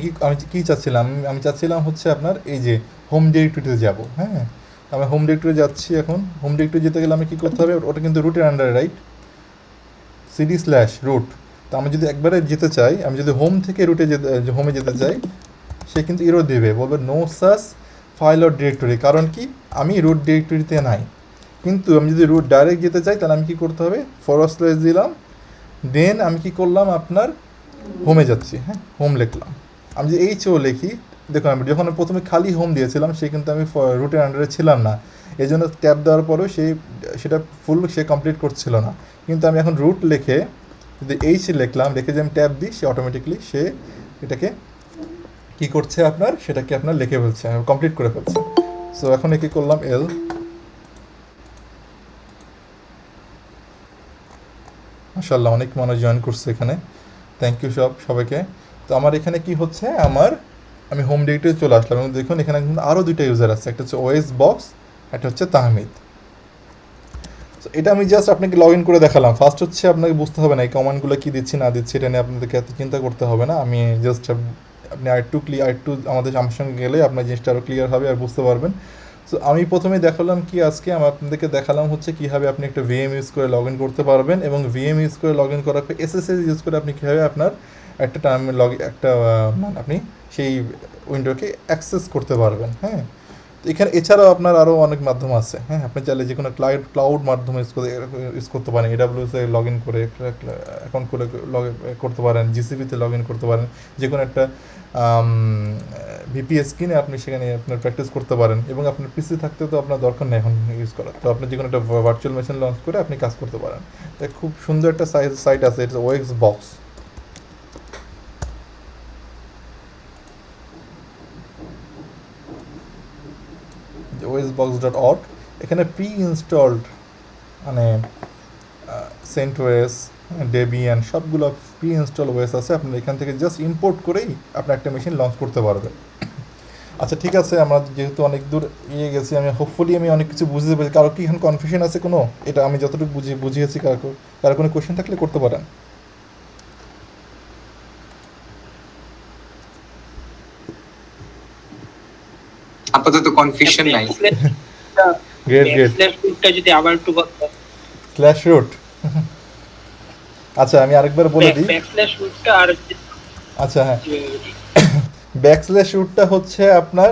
Speaker 1: কি চাচ্ছিলাম, আমি চাচ্ছিলাম হচ্ছে আপনার এই যে হোম ডিরেক্টরিতে যাব, হ্যাঁ। আমি হোম ডিরেক্টরি যাচ্ছি, এখন হোম ডিরেক্টরি যেতে গেলে আমি কী করতে হবে, ওটা কিন্তু রুটের আন্ডারে, রাইট, CD/root। তো আমি যদি একবারে যেতে চাই, আমি যদি হোম থেকে হোমে যেতে চাই, সে কিন্তু এরর দেবে, বলবে no such file or directory, কারণ কি আমি রুট ডিরেক্টরিতে নাই। কিন্তু আমি যদি রুট ডাইরেক্ট যেতে চাই, তাহলে আমি কী করতে হবে, / দিলাম, দেন আমি কী করলাম, আপনার হোমে যাচ্ছি, হ্যাঁ, হোম লিখলাম। আমি যে HO লিখি, দেখুন আমি যখন প্রথমে খালি হোম দিয়েছিলাম, সে কিন্তু আমি রুটের আন্ডারে ছিলাম না, এই জন্য ট্যাব দেওয়ার পরেও সেটা ফুল কমপ্লিট করছিল না। কিন্তু আমি এখন রুট লিখে যদি লিখলাম, লিখে যে আমি ট্যাব দিই, সে অটোমেটিকলি এটাকে কী করছে আপনার সেটাকে আপনার লিখে ফেলছে, কমপ্লিট করে ফেলছে। সো এখন কী করলাম, এল, মাশাআল্লাহ অনেক মানুষ জয়েন করছে এখানে, থ্যাংক ইউ সবাইকে। তো আমার এখানে কি হচ্ছে, আমি হোম ডিরেক্টরি চলে আসলাম এবং দেখুন এখানে কিন্তু আরও দুইটা ইউজার আছে, একটা হচ্ছে ওএস বক্স, একটা হচ্ছে তাহমিদ। সো এটা আমি জাস্ট আপনাকে লগ ইন করে দেখালাম। ফার্স্ট হচ্ছে আপনাকে বুঝতে হবে না এই কমান্ডগুলো কী দিচ্ছি না দিচ্ছি, এটা নিয়ে আপনাদেরকে এত চিন্তা করতে হবে না। আমি জাস্ট আপনি আরেকটু আমার সঙ্গে গেলে আপনার জিনিসটা আরও ক্লিয়ার হবে আর বুঝতে পারবেন। সো আমি প্রথমে দেখালাম কি, আজকে আমি আপনাদেরকে দেখালাম হচ্ছে কীভাবে আপনি একটা ভিএম ইউজ করে লগ ইন করতে পারবেন, এবং ভিএম ইউজ করে লগ ইন করার পর এসএসএস ইউজ করে আপনি কীভাবে আপনার একটা আপনি সেই উইন্ডোকে অ্যাক্সেস করতে পারবেন। হ্যাঁ, তো এখানে এছাড়াও আপনার আরও অনেক মাধ্যম আছে। হ্যাঁ, আপনি চাইলে যে কোনো ক্লাউড মাধ্যমে ইউজ করতে পারেন, এডাব্লিউএসে লগ ইন করে অ্যাকাউন্ট করে করতে পারেন, জিসিপিতে লগ ইন করতে পারেন, যে কোনো একটা ভিপিএস কিনে আপনি সেখানে আপনার প্র্যাকটিস করতে পারেন, এবং আপনার পিসি থাকতে তো আপনার দরকার নেই এখন ইউজ করার, তো আপনি যে কোনো একটা ভার্চুয়াল মেশিন লঞ্চ করে আপনি কাজ করতে পারেন। তাই খুব সুন্দর একটা সাইট আছে, ইটস ওএক্স বক্স। osbox.org, এখানে প্রি ইনস্টলড মানে সেন্টওয়েস, ডেবিয়ান সবগুলো প্রি ইনস্টল ওয়েস আছে, আপনার এখান থেকে জাস্ট ইম্পোর্ট করেই আপনার একটা মেশিন লঞ্চ করতে পারবেন। আচ্ছা ঠিক আছে, আমরা যেহেতু অনেক দূর গেছি, আমি হোপফুলি অনেক কিছু বুঝতে পেরেছি। কারো কি এখানে কনফিউশন আছে কোনো? এটা আমি যতটুকু বুঝিয়েছি, কারো কোনো কোয়েশ্চেন থাকলে করতে পারেন।
Speaker 2: আপাতত কনফিউশন নাই।
Speaker 1: গ্রেট।
Speaker 4: যদি আবার একটু
Speaker 1: স্ল্যাশ রুট, আচ্ছা আমি আরেকবার বলে দিই।
Speaker 4: ব্যাকস্ল্যাশ রুটটা আর
Speaker 1: আচ্ছা হ্যাঁ, ব্যাকস্ল্যাশ রুটটা হচ্ছে আপনার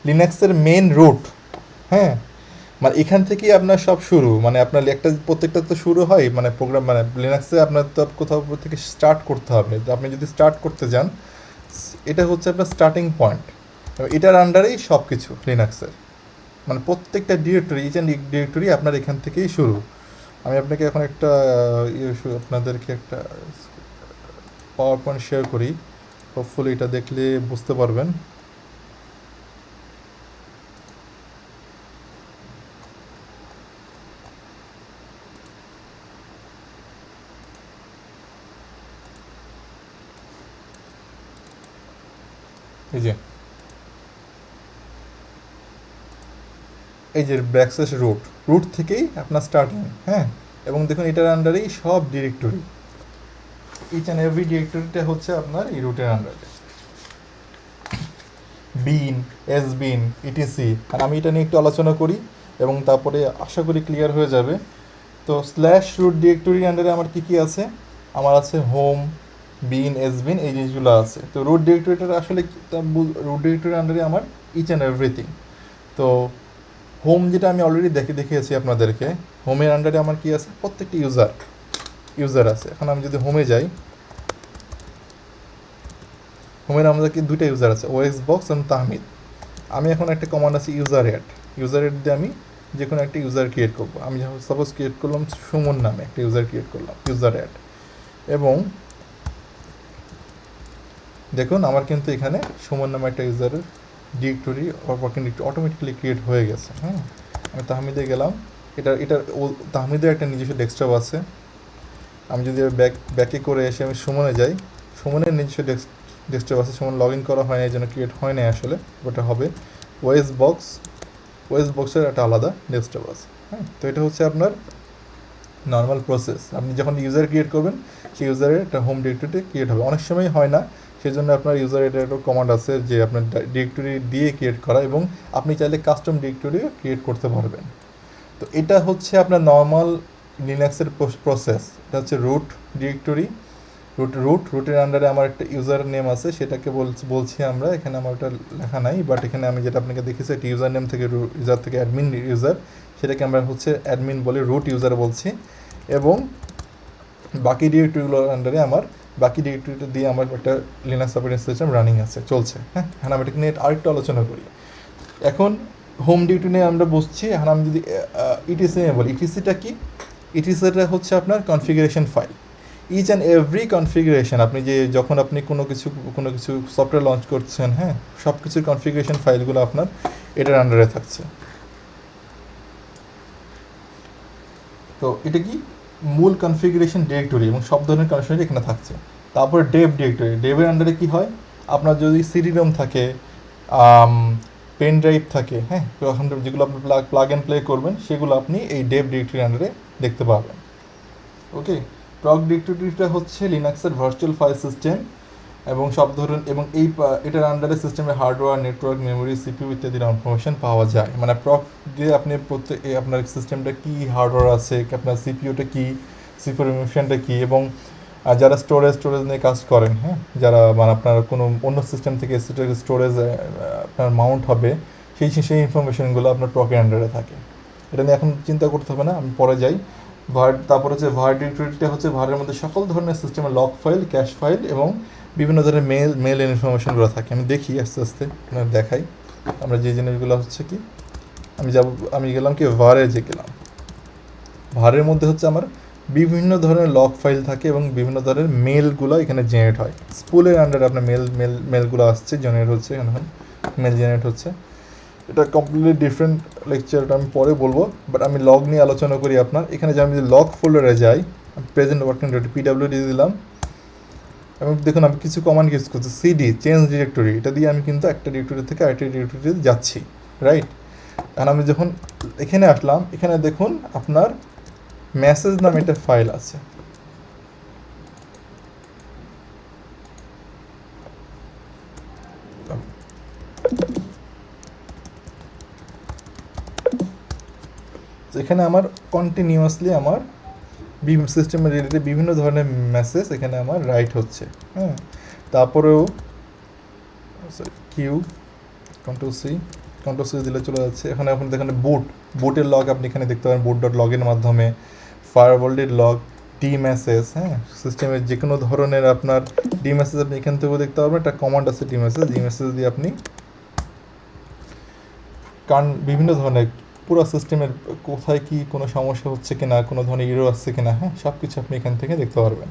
Speaker 1: লিনাক্সের মেন রুট। হ্যাঁ, মানে এখান থেকেই আপনার সব শুরু, মানে আপনার প্রত্যেকটা তো শুরু হয় মানে প্রোগ্রাম, মানে লিনাক্সে আপনার তো কোথাও থেকে স্টার্ট করতে হবে। তো আপনি যদি স্টার্ট করতে যান, এটা হচ্ছে আপনার স্টার্টিং পয়েন্ট, এটার আন্ডারেই সব কিছু লিনাক্সের, মানে প্রত্যেকটা ডিরেক্টরি, ইচ অ্যান্ড ডিরেক্টরি আপনার এখান থেকেই শুরু। আমি আপনাকে এখন একটা আপনাদেরকে একটা পাওয়ার পয়েন্ট শেয়ার করি, হোপফুলি এটা দেখলে বুঝতে পারবেন। এই যে ব্যাকস্ল্যাশ রুট থেকেই আপনার স্টার্টিং। হ্যাঁ, এবং দেখুন এটার আন্ডারেই সব ডিরেক্টরি, ইচ অ্যান্ড এভরি ডিরেক্টরিটা হচ্ছে আপনার এই রুটের আন্ডারে। বিন, এসবিন, ইটিসি, আর আমি এটা নিয়ে একটু আলোচনা করি এবং তারপরে আশা করি ক্লিয়ার হয়ে যাবে। তো স্ল্যাশ রুট ডিরেক্টরির আন্ডারে আমার কী কী আছে, আমার আছে হোম, বিন, এসবিন, এই জিনিসগুলো আছে। তো রুট ডিরেক্টরিটার আসলে রুট ডিরেক্টরির আন্ডারে আমার ইচ অ্যান্ড এভরিথিং। তো হোম যেটা আমি অলরেডি দেখিয়েছি আপনাদেরকে, হোমের আন্ডারে আমার কি আছে, প্রত্যেকটি ইউজার আছে। এখন আমি যদি হোমে যাই, হোমের আমাদেরকে দুইটা ইউজার আছে, ওএক্স বক্স এবং তাহমিদ। আমি এখন একটা কমান্ড আছে ইউজার অ্যাড দিয়ে আমি যে কোনো একটা ইউজার ক্রিয়েট করবো। আমি সাপোজ ক্রিয়েট করলাম সুমন নামে একটা ইউজার ক্রিয়েট করলাম, ইউজার অ্যাড, এবং দেখুন আমার কিন্তু এখানে সুমন নামে একটা ইউজারের ডিরেক্টরি অটোমেটিক্যালি ক্রিয়েট হয়ে গেছে। হ্যাঁ, আমি তাহমিদে গেলাম, তাহমিদের একটা নিজস্ব ডেস্কটপ আছে। আমি যদি ব্যাকে করে এসে আমি সুমনে যাই, সুমনের নিজস্ব ডেস্কটপ আছে, সুমন লগ ইন করা হয় না, এই জন্য ক্রিয়েট হয় না আসলে, ওটা হবে ওএস বক্সের একটা আলাদা ডেস্কটপ আছে। হ্যাঁ, তো এটা হচ্ছে আপনার নর্মাল প্রসেস। আপনি যখন ইউজার ক্রিয়েট করবেন, সেই ইউজারের একটা হোম ডিরেক্টরিতে ক্রিয়েট হবে। অনেক সময় হয় না, সেই জন্য আপনার ইউজার এটা একটা কমান্ড আছে যে আপনার ডিরেক্টরি দিয়ে ক্রিয়েট করা, এবং আপনি চাইলে কাস্টম ডিরেক্টরিও ক্রিয়েট করতে পারবেন। তো এটা হচ্ছে আপনার নর্মাল লিনাক্সের প্রসেস। এটা হচ্ছে রুট ডিরেক্টরি, রুটের আন্ডারে আমার একটা ইউজার নেম আছে, সেটাকে বলছি আমরা, এখানে আমার ওটা লেখা নাই, বাট এখানে আমি যেটা আপনাকে দেখেছি একটা ইউজার নেম থেকে ইউজার থেকে অ্যাডমিন ইউজার, সেটাকে আমরা হচ্ছে অ্যাডমিন বলি, রুট ইউজার বলছি। এবং বাকি ডিরেক্টরিগুলোর আন্ডারে বাকি ডিরেক্টরিটা দিয়ে আমার একটা লিনাক্স অপারেটিং সিস্টেম রানিং আছে, চলছে। হ্যাঁ, আমি এটাকে নিয়ে আরেকটু আলোচনা করি। এখন হোম ডিরেক্টরি নিয়ে আমরা বুঝছি। এখন আমি যদি ইটিসি নিয়ে বলি, ইটিসিটা কি? ইটিসিটা হচ্ছে আপনার configuration file. Each and every configuration, আপনি যে যখন আপনি কোনো কিছু সফটওয়্যার লঞ্চ করছেন, হ্যাঁ, সব কিছুর কনফিগারেশন ফাইলগুলো আপনার এটার আন্ডারে থাকছে। তো এটা কি মূল কনফিগারেশন ডিরেক্টরি এবং সব ধরনের কনফিগারেশন এখানে থাকছে। তারপরে ডেভ ডিরেক্টরি, ডেভের আন্ডারে কি হয়, আপনার যদি সিডি রোম থাকে, পেন ড্রাইভ থাকে, হ্যাঁ, এখন যেগুলো আপনি প্লাগ অ্যান্ড প্লে করবেন সেগুলো আপনি এই ডেভ ডিরেক্টরির আন্ডারে দেখতে পাবেন। ওকে, প্রক ডিরেক্টরিটা হচ্ছে লিনাক্সের ভার্চুয়াল ফাইল সিস্টেম এবং সব ধরনের, এবং এটার আন্ডারে সিস্টেমের হার্ডওয়্যার, নেটওয়ার্ক, মেমোরি, সিপিইউ ইত্যাদির ইনফরমেশন পাওয়া যায়। মানে প্রক দিয়ে আপনি আপনার সিস্টেমটা কী হার্ডওয়্যার আছে, আপনার সিপিইউটা কী, সিপিইউর ইনফরমেশনটা কী, এবং যারা স্টোরেজ নিয়ে কাজ করেন, হ্যাঁ, যারা মানে আপনার কোনো অন্য সিস্টেম থেকে স্টোরেজ আপনার মাউন্ট হবে, সেই ইনফরমেশনগুলো আপনার প্রকের আন্ডারে থাকে। এটা নিয়ে এখন চিন্তা করতে হবে না, আমি পরে যাই। তারপর হচ্ছে ভার ডিরেক্টরিটা হচ্ছে ভারের মধ্যে সকল ধরনের সিস্টেমের লগ ফাইল, ক্যাশ ফাইল এবং বিভিন্ন ধরনের মেল ইনফরমেশনগুলো থাকে। আমি দেখি আস্তে আস্তে আপনার দেখাই। আমরা যে জিনিসগুলো হচ্ছে কি, আমি গেলাম কি ভারে, গেলাম ভারের মধ্যে হচ্ছে আমার বিভিন্ন ধরনের লগ ফাইল থাকে এবং বিভিন্ন ধরনের মেলগুলো এখানে জেনারেট হয়। স্পুলের আন্ডারে আপনার মেলগুলো আসছে, জেনারেট হচ্ছে, এখন মেল জেনারেট হচ্ছে। এটা কমপ্লিটলি ডিফারেন্ট লেকচারটা আমি পরে বলবো, বাট আমি লগ নিয়ে আলোচনা করি। আপনার এখানে যে আমি যদি লগ ফোল্ডারে যাই, প্রেজেন্ট ওয়ার্কিং ডিরেক্টরি পিডাব্লিউডি দিলাম এবং দেখুন আমি কিছু কমান্ড ইউজ করছি, সিডি চেঞ্জ ডিরেক্টরি, এটা দিয়ে আমি কিন্তু একটা ডিরেক্টরি থেকে আরেকটা ডিরেক্টরিতে যাচ্ছি, রাইট। এখন আমি যখন এখানে আসলাম, এখানে দেখুন আপনার মেসেজ নামে একটা ফাইল আছে। এখানে আমার কন্টিনিউয়াসলি আমার সিস্টেমের রিলেটেড বিভিন্ন ধরনের মেসেজ এখানে আমার রাইট হচ্ছে, হ্যাঁ। তারপরেও কিউ কন্ট্রোল সি দিলে চলে যাচ্ছে। এখানে এখন দেখেন বুটের লগ আপনি এখানে দেখতে পারেন, boot.log-এর মাধ্যমে ফায়ারওয়ার্ল্ডের লগ, ডিমেসেজ, হ্যাঁ, সিস্টেমের যে কোনো ধরনের আপনার ডিমেসেজ আপনি এখান থেকেও দেখতে পারবেন। একটা কমান্ড আছে ডিমেসেজ দিয়ে আপনি বিভিন্ন ধরনের পুরো সিস্টেমের কোথায় কি কোনো সমস্যা হচ্ছে কিনা, কোনো ধরনের ইরো আসছে কিনা, হ্যাঁ, সব কিছু আপনি এখান থেকে দেখতে পারবেন।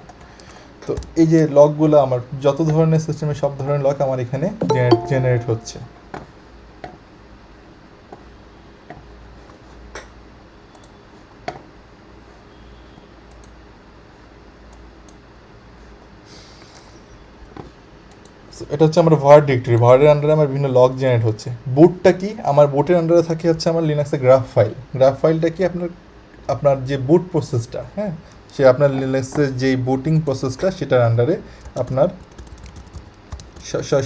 Speaker 1: তো এই যে লগগুলো আমার যত ধরনের সিস্টেমের সব ধরনের লগ আমার এখানে জেনারেট হচ্ছে। এটা হচ্ছে আমার ভার ডিরেক্টরি, ভারের আন্ডারে আমার বিভিন্ন লগ জেনারেট হচ্ছে। বুটটা কি, আমার বুটের আন্ডারে থাকে হচ্ছে আমার লিনাক্সের গ্রাফ ফাইলটা কি আপনার যে বুট প্রসেসটা, হ্যাঁ, সে আপনার লিনাক্সের যেই বুটিং প্রসেসটা সেটার আন্ডারে আপনার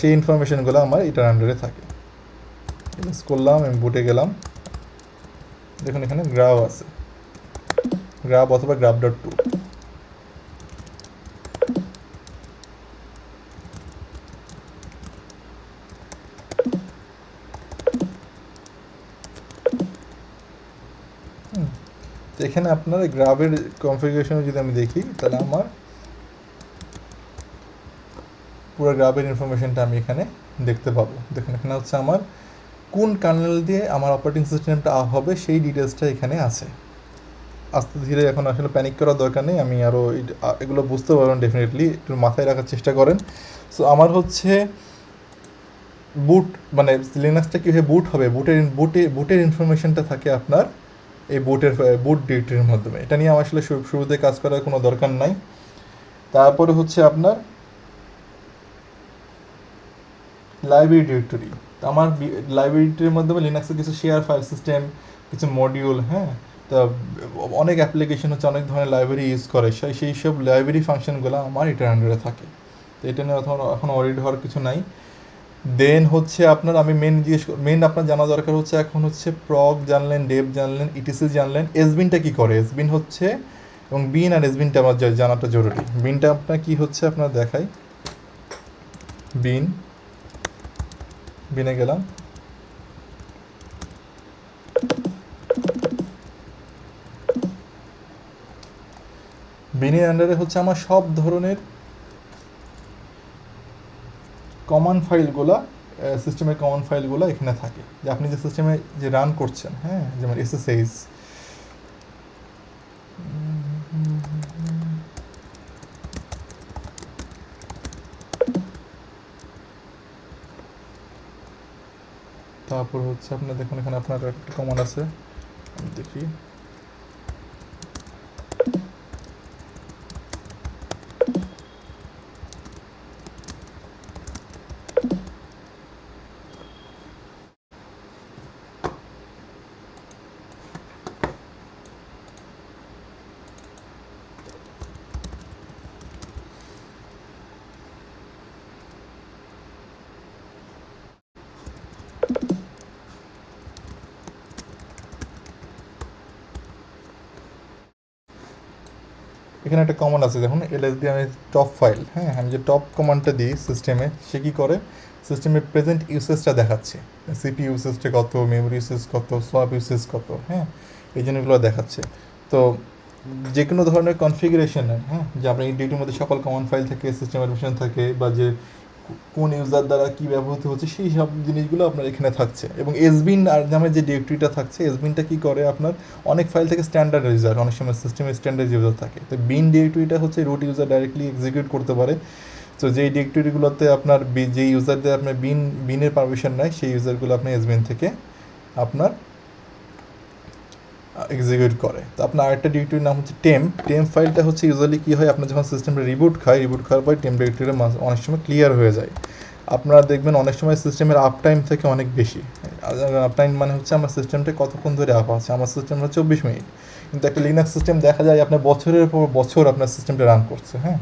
Speaker 1: সেই ইনফরমেশনগুলো আমার এটার আন্ডারে থাকে। করলাম, আমি বুটে গেলাম, দেখুন এখানে গ্রাফ আছে, গ্রাফ অথবা graph.to। তো এখানে আপনার গ্রাফের কনফিগারেশনে যদি আমি দেখি, তাহলে আমার পুরো গ্রাফের ইনফরমেশনটা আমি এখানে দেখতে পাবো। দেখুন এখানে হচ্ছে আমার কোন কার্নেল দিয়ে আমার অপারেটিং সিস্টেমটা আপ হবে সেই ডিটেলসটা এখানে আছে। আস্তে ধীরে, এখন আসলে প্যানিক করার দরকার নেই, আমি আরও এগুলো বুঝতে পারবেন ডেফিনেটলি, একটু মাথায় রাখার চেষ্টা করেন। সো আমার হচ্ছে বুট মানে লিনাক্সটা কীভাবে বুট হবে, বুটের ইনফরমেশনটা থাকে আপনার এই বুট ডিরেক্টরির মাধ্যমে। এটা নিয়ে আমার আসলে শুরুতে কাজ করার কোনো দরকার নাই। তারপরে হচ্ছে আপনার লাইব্রেরি ডিরেক্টরি। আমার লাইব্রেরিটির মাধ্যমে লিনাক্সের কিছু শেয়ার ফাইল সিস্টেম, কিছু মডিউল, হ্যাঁ, তা অনেক অ্যাপ্লিকেশন হচ্ছে অনেক ধরনের লাইব্রেরি ইউজ করে, সেই সব লাইব্রেরি ফাংশনগুলো আমার এটার আন্ডারে থাকে। তো এটা নিয়ে এখন ওয়ারিড হওয়ার কিছু নাই। দেন হচ্ছে আপনার আমি মেন আপনার জানা দরকার হচ্ছে এখন হচ্ছে প্রক জানলেন, ডেভ জানলেন, ইটিসি জানলেন, এসবিনটা কী করে, এসবিন হচ্ছে, এবং বিন আর এসবিনটা আমার জানাটা জরুরি। বিনটা আপনার কী হচ্ছে আপনার দেখাই, বিনে গেলাম, বিনের আন্ডারে হচ্ছে আমার সব ধরনের কমন ফাইলগুলো, সিস্টেমের কমন ফাইলগুলো এখানে থাকে, যে আপনি যে সিস্টেমে যে রান করছেন, হ্যাঁ, যেমন SSH, তারপর হচ্ছে আপনার দেখুন এখানে আপনার একটা কমান্ড আছে, আমি দেখি। এখানে একটা কমান্ড আছে দেখুন, এলএসডি আমি টপ ফাইল, হ্যাঁ আমি যে টপ কমান্ডটা দিই সিস্টেমে, সে কী করে সিস্টেমের প্রেজেন্ট ইউসেজটা দেখাচ্ছে, সিপি ইউসেজটা কত, মেমোরি ইউসেজ কত, সোয়াপ ইউসেজ কত, হ্যাঁ এই জিনিসগুলো দেখাচ্ছে। তো যে কোনো ধরনের কনফিগারেশনের, হ্যাঁ যে আপনার ইন্ডিটির মধ্যে সকল কমন ফাইল থাকে, সিস্টেম অ্যাডমিশন থাকে, বা যে কোন ইউজার দ্বারা কী ব্যবহৃত হচ্ছে সেই সব জিনিসগুলো আপনার এখানে থাকছে। এবং এসবিন আর নামে যে ডিরেক্টরিটা থাকছে, এসবিনটা কী করে আপনার অনেক ফাইল থেকে স্ট্যান্ডার্ড ইউজার, অনেক সময় সিস্টেমের স্ট্যান্ডার্ড ইউজার থাকে, তো বিন ডিরেক্টরিটা হচ্ছে রুট ইউজার ডাইরেক্টলি এক্সিকিউট করতে পারে। তো যেই ডিরেক্টরিগুলোতে আপনার যেই ইউজারদের আপনার বিনের পারমিশন নেয়, সেই ইউজারগুলো আপনার এসবিন থেকে আপনার এক্সিকিউট করে। তো আপনার আরেকটা ডিরেক্টরির নাম হচ্ছে টেম্প ফাইলটা হচ্ছে ইউজুয়ালি কী হয়, আপনার যখন সিস্টেমটা রিবুট খাওয়ার পর টেম্প ডিরেক্টরিটা অনেক সময় ক্লিয়ার হয়ে যায়। আপনারা দেখবেন অনেক সময় সিস্টেমের আপ টাইম থেকে অনেক বেশি, আপ টাইম মানে হচ্ছে আমার সিস্টেমটা কতক্ষণ ধরে আপ আছে, আমার সিস্টেম হচ্ছে 24 মিনিট, কিন্তু একটা লিনাক্স সিস্টেম দেখা যায় আপনার বছরের পর বছর আপনার সিস্টেমটা রান করছে, হ্যাঁ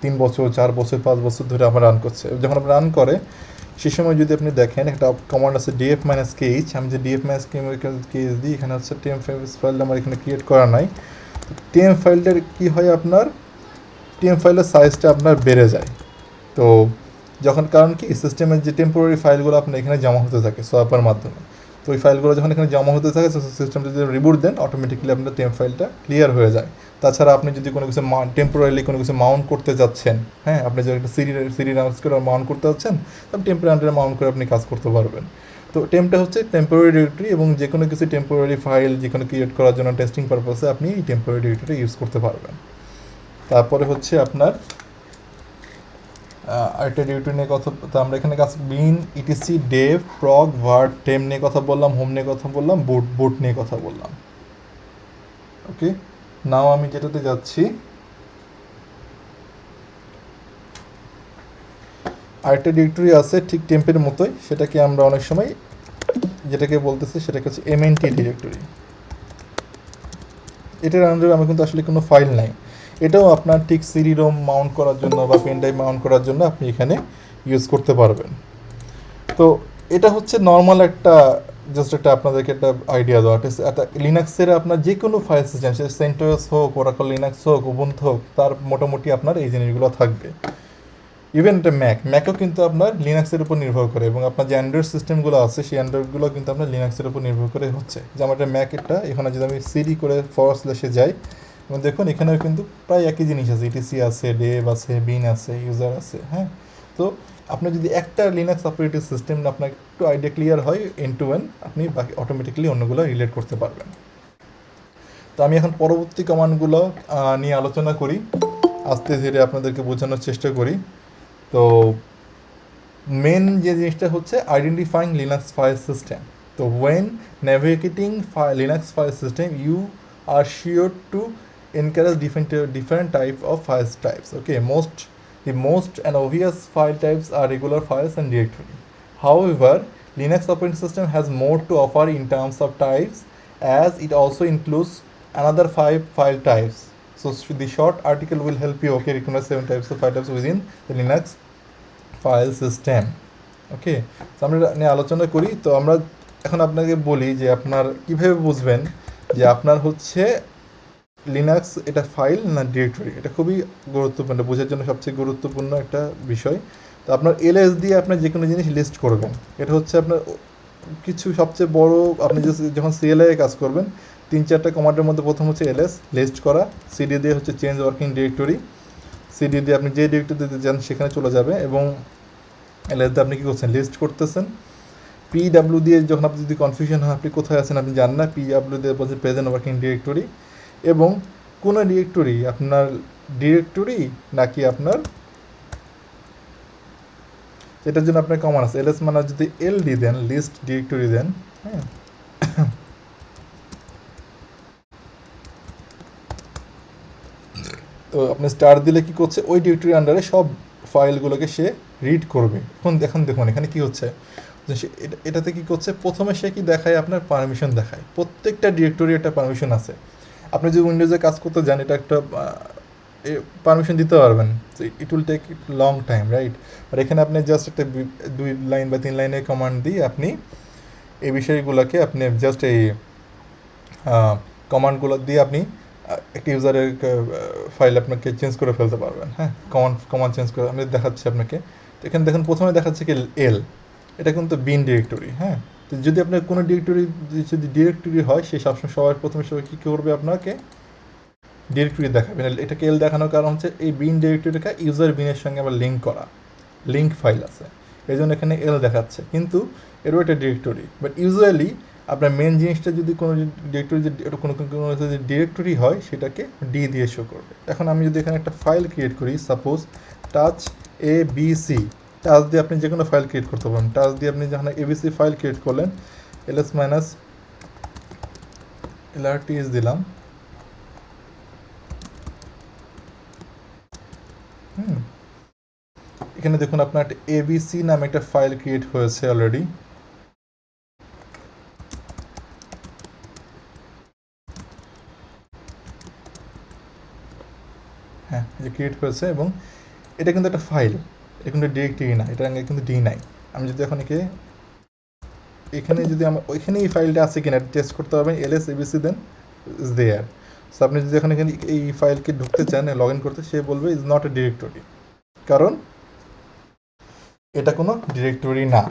Speaker 1: 3 বছর 4 বছর 5 বছর ধরে আপনার রান করছে। যখন আপনার রান করে সে সময় যদি আপনি দেখেন একটা কমান্ড আছে df-kh, আমি যে df-kh দিই, এখানে হচ্ছে টেম্প ফাইলটা আমার এখানে ক্রিয়েট করা নাই। টেম্প ফাইলটার কী হয়, আপনার টেম্প ফাইলের সাইজটা আপনার বেড়ে যায়। তো যখন, কারণ কি সিস্টেমের যে টেম্পোরারি ফাইলগুলো আপনার এখানে জমা হতে থাকে সোয়াপের মাধ্যমে, তো ওই ফাইলগুলো যখন এখানে জমা হতে থাকে সিস্টেম যদি রিবুট দেন অটোমেটিক্যালি আপনার টেম্প ফাইলটা ক্লিয়ার হয়ে যায়। তাছাড়া আপনি যদি কোনো কিছু টেম্পোরারিলি কোনো কিছু মাউন্ট করতে যাচ্ছেন, হ্যাঁ আপনি যদি একটা সিডি রাউন্স করে মাউন্ট করতে যাচ্ছেন, তখন টেম্পোরারি আন্ডারে মাউন্ট করে আপনি কাজ করতে পারবেন। তো টেম্পটা হচ্ছে টেম্পোরারি ডিরেক্টরি, এবং যে কোনো কিছু টেম্পোরারি ফাইল যে কোনো ক্রিয়েট করার জন্য টেস্টিং পারপাসে আপনি এই টেম্পোরারি ডিরেক্টরি ইউজ করতে পারবেন। তারপরে হচ্ছে আপনার আরেকটা ডিরেক্টরি নিয়ে কথা, তো আমরা এখানে কাজ বিন ইটিসি ডেভ প্রগ ভার্ট টেম নিয়ে কথা বললাম, হোম নিয়ে কথা বললাম, বুট নিয়ে কথা বললাম। ওকে, নাও আমি যেটাতে যাচ্ছি, আরেকটা ডিরেক্টরি আছে ঠিক টেম্পের মতোই, সেটাকে আমরা অনেক সময় যেটাকে বলতেছি সেটাকে হচ্ছে এমএনটি ডিরেক্টরি। এটার আন্ডারে আমার কিন্তু আসলে কোনো ফাইল নাই, এটাও আপনার ঠিক সিডি রোম মাউন্ট করার জন্য বা পেন ড্রাইভ মাউন্ট করার জন্য আপনি এখানে ইউজ করতে পারবেন। তো এটা হচ্ছে নর্মাল একটা জাস্ট একটা আপনাদেরকে একটা আইডিয়া দেওয়া, একটা লিনাক্সের আপনার যে কোনো ফাইল সিস্টেম, সে সেন্টোস হোক, ওরাকল লিনাক্স হোক, উবুন্টু হোক, তার মোটামুটি আপনার এই জিনিসগুলো থাকবে। ইভেন এটা ম্যাকও কিন্তু আপনার লিনাক্সের উপর নির্ভর করে, এবং আপনার যে অ্যান্ড্রয়েড সিস্টেমগুলো আছে সেই অ্যান্ড্রয়েডগুলো কিন্তু আপনার লিনাক্সের উপর নির্ভর করে হচ্ছে। যেমন একটা ম্যাক, এটা এখানে যদি আমি সিডি করে // যাই, এবং দেখুন এখানেও কিন্তু প্রায় একই জিনিস আছে, ইটিসি আছে, ডেভ আছে, বিন আছে, ইউজার আছে, হ্যাঁ। তো আপনি যদি একটা লিনাক্স অপারেটিং সিস্টেম আপনার একটু আইডিয়া ক্লিয়ার হয় এন্ড টু এন্ড, আপনি বাকি অটোমেটিক্যালি অন্যগুলো রিলেট করতে পারবেন। তো আমি এখন পরবর্তী কমান্ডগুলো নিয়ে আলোচনা করি, আস্তে ধীরে আপনাদেরকে বোঝানোর চেষ্টা করি। তো মেন যে জিনিসটা হচ্ছে আইডেন্টিফাইং লিনাক্স ফাইল সিস্টেম। তো when navigating Linux file system you are sure to encourage different type of file types. Okay, the most and obvious file types are regular files and directory. However, Linux operating system has more to offer in terms of types, as it also includes another 5 file types. So the short article will help you recognize 7 types of file types within the Linux file system. Okay, so আমরা নিয়ে আলোচনা করি। তো আমরা এখন আপনাকে বলি যে আপনার কিভাবে বুঝবেন যে আপনার হচ্ছে লিনাক্স এটা ফাইল না ডিরেক্টরি। এটা খুবই গুরুত্বপূর্ণ, বোঝার জন্য সবচেয়ে গুরুত্বপূর্ণ একটা বিষয়। তো আপনার এলএস দিয়ে আপনার যে কোনো জিনিস লিস্ট করবেন, এটা হচ্ছে আপনার কিছু সবচেয়ে বড়। আপনি যখন সিএলআই কাজ করবেন, 3-4টা কমান্ডের মধ্যে প্রথম হচ্ছে এলএস লিস্ট করা, সিডি দিয়ে হচ্ছে চেঞ্জ ওয়ার্কিং ডিরেক্টরি, সিডি দিয়ে আপনি যে ডিরেক্টরিতে যান সেখানে চলে যাবে, এবং এলএস দিয়ে আপনি কী করছেন, লিস্ট করতেছেন। পিডাব্লিউ দিয়ে যখন আপনি যদি কনফিউশন হয় আপনি কোথায় আছেন আপনি জানেন না, পিডাব্লিউ দিয়ে বলছে প্রেজেন্ট ওয়ার্কিং ডিরেক্টরি, এবং কোনো ডিরেক্টরি আপনার ডিরেক্টরি নাকি আপনার এটার জন্য আপনার কমান আছে ls মানে যদি ld দেন লিস্ট ডিরেক্টরি দেন, হ্যাঁ, তো আপনি স্টার দিলে কি করছে ওই ডিরেক্টরির আন্ডারে সব ফাইলগুলোকে সে রিড করবে। এখন দেখুন এখানে কি হচ্ছে যে এটাতে কি করছে, প্রথমে সে কি দেখায় আপনার পারমিশন দেখায়, প্রত্যেকটা ডিরেক্টরি একটা পারমিশন আছে। আপনি যদি উইন্ডোজে কাজ করতে যান এটা একটা পারমিশন দিতে পারবেন, it will take long time, right? আর এখানে আপনি জাস্ট একটা 2 লাইন বা 3 লাইনের কমান্ড দিয়ে আপনি এই বিষয়গুলোকে আপনি জাস্ট এই কমান্ডগুলো দিয়ে আপনি একটা ইউজারের ফাইল আপনাকে চেঞ্জ করে ফেলতে পারবেন, হ্যাঁ, কমান্ড চেঞ্জ করে আমি দেখাচ্ছি আপনাকে। তো এখানে দেখুন প্রথমে দেখাচ্ছে কি এল, এটা কিন্তু বিন ডিরেক্টরি, হ্যাঁ। তো যদি আপনার কোনো যদি ডিরেক্টরি হয় সে সবসময় সবার প্রথমে কী করবে, আপনাকে ডিরেক্টরি দেখাবে। এটাকে এল দেখানোর কারণ হচ্ছে এই বিন ডিরেক্টরিটা ইউজার বিনের সঙ্গে আবার লিঙ্ক করা, লিঙ্ক ফাইল আছে, এই জন্য এখানে এল দেখাচ্ছে, কিন্তু এরও একটা ডিরেক্টরি। বাট ইউজুয়ালি আপনার মেন জিনিসটা যদি কোনো ডিরেক্টরি কোনো যদি ডিরেক্টরি হয় সেটাকে ডি দিয়ে শো করবে। এখন আমি যদি এখানে একটা ফাইল ক্রিয়েট করি, সাপোজ টাচ ABC, টাচ দিয়ে আপনি যে কোনো ফাইল ক্রিয়েট করতে পারেন। টাচ দিয়ে আপনি যখন ABC ফাইল ক্রিয়েট করলেন, ls-lrts দিলাম, এখানে দেখুন আপনার একটা ABC নামে একটা ফাইল ক্রিয়েট হয়েছে অলরেডি। হ্যাঁ, যে ক্রিয়েট হয়েছে এবং এটা কিন্তু একটা ফাইল, এটা কিন্তু ডিরেক্টরি না, এটা কিন্তু ডি নাই। আমি যদি এখন এখানে যদি আমার ওইখানে এই ফাইলটা আছে কিনা টেস্ট করতে পারবেন, ls-abc then is there. So আপনি যদি এখানে এই ফাইলকে ঢুকতে চান লগ ইন করতে, সে বলবে ইজ নট এ ডিরেক্টরি, কারণ এটা কোনো ডিরেক্টরি না,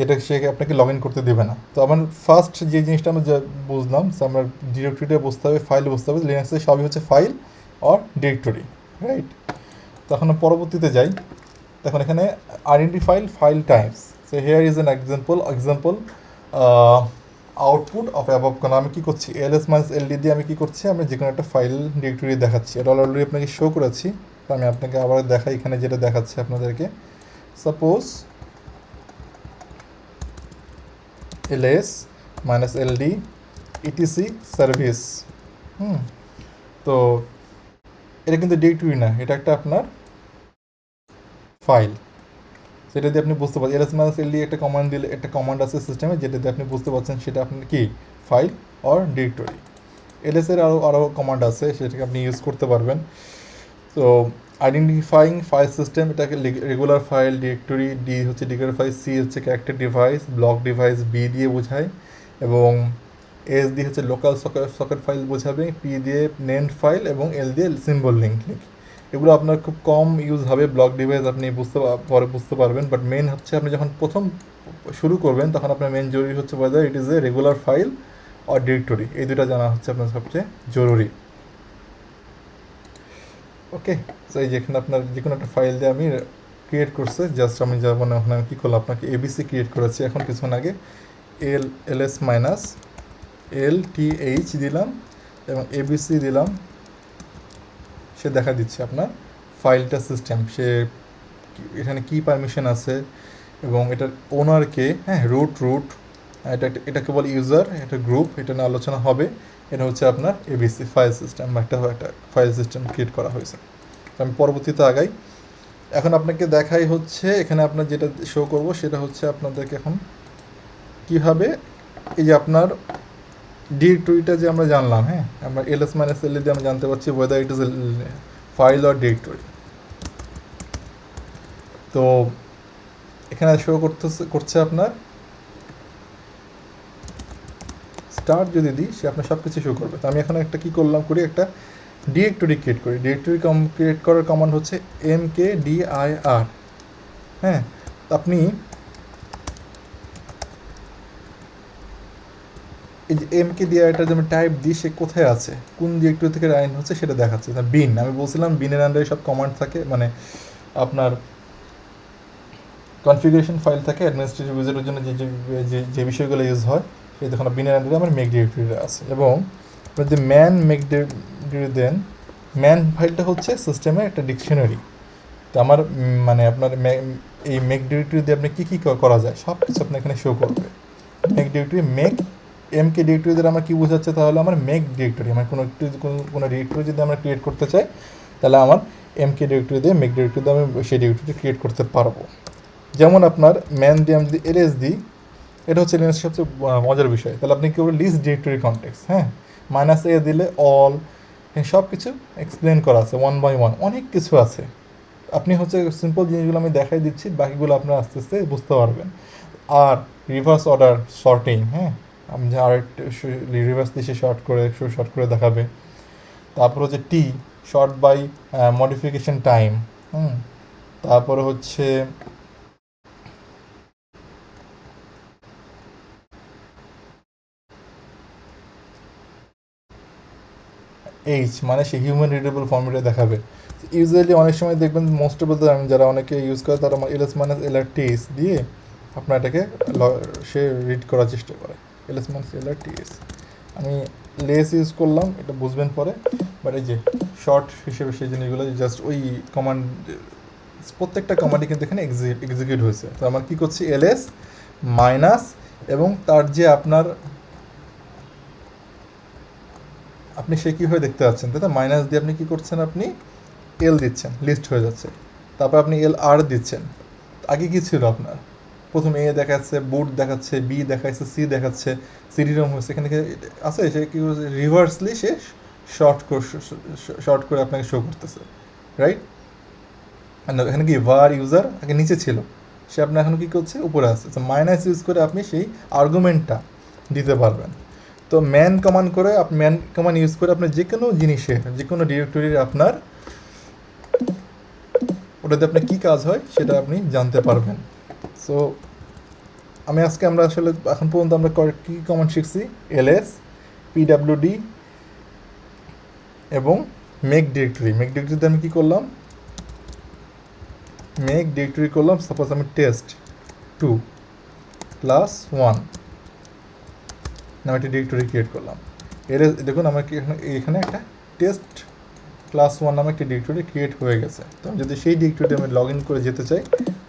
Speaker 1: এটা সে আপনাকে লগ ইন করতে দেবে না। তো আমার ফার্স্ট যে জিনিসটা আমরা বুঝলাম, আমার ডিরেক্টরিটা বুঝতে হবে, ফাইল বুঝতে হবে। লিনাক্সে সবই হচ্ছে ফাইল অর ডিরেক্টরি, রাইট? তখন পরবর্তীতে যাই, দেখুন এখানে identify file types. So here is an example output of above. কারণ আমি কী করছি, ls-ld দিয়ে আমি কী করছি, আমি যে কোনো একটা ফাইল ডিরেক্টরি দেখাচ্ছি। এটা অলরেডি আপনাকে শো করেছি, তো আমি আপনাকে আবার দেখাই এখানে যেটা দেখাচ্ছে আপনাদেরকে। সাপোজ ls-ld etc সার্ভিস, তো এটা কিন্তু ডিরেক্টরি না, এটা একটা আপনার ফাইল। সেটা দিয়ে আপনি বুঝতে পারছেন ls-ld একটা কমান্ড দিলে, একটা কমান্ড আছে সিস্টেমে যেটা দিয়ে আপনি বুঝতে পারছেন সেটা আপনার কি ফাইল অর ডিরেক্টরি। ls এর আরও কমান্ড আছে, সেটাকে আপনি ইউজ করতে পারবেন। তো আইডেন্টিফাইং ফাইল সিস্টেম, এটাকে রেগুলার ফাইল ডিরেক্টরি, ডি হচ্ছে ডিরেক্টরি ফাইল, সি হচ্ছে character device, block device B দিয়ে বোঝায়, এবং এস দিয়ে হচ্ছে লোকাল সকেট ফাইল বোঝাবে, পি দিয়ে নেন্ড ফাইল, এবং এল দিয়ে সিম্বল লিঙ্ক। এগুলো আপনার খুব কম ইউজ হবে, ব্লক ডিভাইস আপনি বুঝতে পারবেন। বাট মেন হচ্ছে আপনি যখন প্রথম শুরু করবেন তখন আপনার মেন জরুরি হচ্ছে weather it is a regular file or directory, এই দুটো জানা হচ্ছে আপনার সবচেয়ে জরুরি। ওকে, সো এই যেখানে আপনার যে কোনো একটা ফাইল দিয়ে আমি ক্রিয়েট করছে, জাস্ট আমি যাব না, ওখানে আমি কী করলাম, আপনাকে ABC ক্রিয়েট করেছি এখন কিছুক্ষণ আগে, ls-lth দিলাম এবং ABC দিলাম, সে দেখা দিচ্ছে আপনার ফাইলটা সিস্টেম, সে এখানে কী পারমিশন আছে এবং এটার ওনারকে, হ্যাঁ, রুট এটাকে বলে ইউজার, এটা গ্রুপ, এটা নিয়ে আলোচনা হবে। এটা হচ্ছে আপনার ABC ফাইল সিস্টেম, একটা ফাইল সিস্টেম ক্রিয়েট করা হয়েছে। আমি পরবর্তীতে আগাই। এখন আপনাকে দেখাই হচ্ছে এখানে আপনার যেটা শো করব সেটা হচ্ছে আপনাদেরকে এখন কীভাবে এই যে আপনার ডিরেক্টরিটা যে আমরা জানলাম, হ্যাঁ, আমরা ls-ld দিয়ে আমরা জানতে পারছি weather it is a file or directory. তো এখানে শো করছে আপনার স্টার্ট যদি দিই, সে আপনার সব কিছু শো করবে। তো আমি এখন একটা কী করি, একটা ডিরেক্টরি ক্রিয়েট করি। ডিরেক্টরি ক্রিয়েট করার কমান্ড হচ্ছে mkdir, হ্যাঁ। আপনি এই যে mkdirটা যে আমি টাইপ দিই, সে কোথায় আছে, কোন ডিরেক্টরি থেকে রান হচ্ছে সেটা দেখাচ্ছে। বিন, আমি বলছিলাম বিনের আন্ডারে সব কমান্ড থাকে, মানে আপনার কনফিগারেশন ফাইল থাকে অ্যাডমিনিস্ট্রেটিভ ইউজারের জন্য যে বিষয়গুলো ইউজ হয়, সেই দেখুন বিনের আন্ডারে আমার মেক ডিরেক্টরিটা আছে। এবং যদি ম্যান মেক ডিরেক্টরি দেন, ম্যান ফাইলটা হচ্ছে সিস্টেমের একটা ডিকশনারি, তো আমার মানে আপনার এই মেক ডিরেক্টরি দিয়ে আপনি কী কী করা যায় সব কিছু আপনি এখানে শো করবে। মেক ডিরেক্টরি এমকে ডিরেক্টরি দ্বারা আমার কী বোঝাচ্ছে, তাহলে আমার মেক ডিরেক্টরি আমার কোনো ডিরেক্টরি যদি আমরা ক্রিয়েট করতে চাই, তাহলে আমার এমকে ডিরেক্টরি দিয়ে মেক ডিরেক্টরি দিয়ে আমি সেই ডিরেক্টরি ক্রিয়েট করতে পারবো। যেমন আপনার ম্যান দিয়ে আমি যদি এলএস দিই, এটা হচ্ছে লিনাক্সের সবচেয়ে মজার বিষয়। তাহলে আপনি কী করবেন, লিস্ট ডিরেক্টরি কনটেক্সট, হ্যাঁ, -a দিলে অল, সব কিছু এক্সপ্লেন করা আছে 1 by 1, অনেক কিছু আছে। আপনি হচ্ছে সিম্পল জিনিসগুলো আমি দেখাই দিচ্ছি, বাকিগুলো আপনারা আস্তে আস্তে বুঝতে পারবেন। আর রিভার্স অর্ডার শর্টিং, হ্যাঁ, আমি যে আর রিভার্স দিশে শর্ট করে দেখাবে। তারপর হচ্ছে টি, শর্ট বাই মডিফিকেশন টাইম, তারপরে হচ্ছে এইচ, মানে সে হিউম্যান রিডেবল ফর্মেটে দেখাবে। ইউজুয়ালি অনেক সময় দেখবেন মোস্ট অফ দ্য যারা অনেকে ইউজ করে তারা ls - lrts দিয়ে আপনার এটাকে সে রিড করার চেষ্টা করে। ls - lrts আমি লেস ইউজ করলাম, এটা বুঝবেন পরে। বাট এই যে শর্ট হিসেবে সেই জিনিসগুলো জাস্ট ওই কমান্ড, প্রত্যেকটা কমান্ডই কিন্তু এখানে এক্সিকিউট হয়েছে। তো আমার কী করছি, ls মাইনাস এবং তার যে আপনি সে কীভাবে দেখতে পাচ্ছেন, তাই তো মাইনাস দিয়ে আপনি কী করছেন, আপনি এল দিচ্ছেন, লিস্ট হয়ে যাচ্ছে। তারপর আপনি LR দিচ্ছেন। আগে কী ছিল আপনার, প্রথম এ দেখাচ্ছে, বুট দেখাচ্ছে, বি দেখাচ্ছে, সি দেখাচ্ছে, সিডিরম হয়েছে, এখানে আছে সে কী করছে, রিভার্সলি সে শর্ট করে আপনাকে শো করতেছে, রাইট। এখানে কি var ইউজার আগে নিচে ছিল, সে আপনার এখন কী করছে, উপরে আসছে। তো মাইনাস ইউজ করে আপনি সেই আর্গুমেন্টটা দিতে পারবেন। তো ম্যান কমান্ড ইউজ করে আপনি যে কোনো জিনিসের, যে কোনো ডিরেক্টরির আপনার ওটাতে আপনার কী কাজ হয় সেটা আপনি জানতে পারবেন। সো আমরা আসলে এখন পর্যন্ত আমরা কী কমান্ড শিখছি, ls, pwd এবং মেক ডিরেক্টরিতে আমি কী করলাম, মেক ডিরেক্টরি করলাম। সাপোজ আমি test2 class 1 নামে একটা ডিরেক্টরি ক্রিয়েট করলাম। দেখুন আমার এখানে একটা টেস্ট ক্লাস 1 নামে একটা ডিরেক্টরি ক্রিয়েট হয়ে গেছে। তো আমি যদি সেই ডিরেক্টরিতে আমি লগ ইন করে যেতে চাই,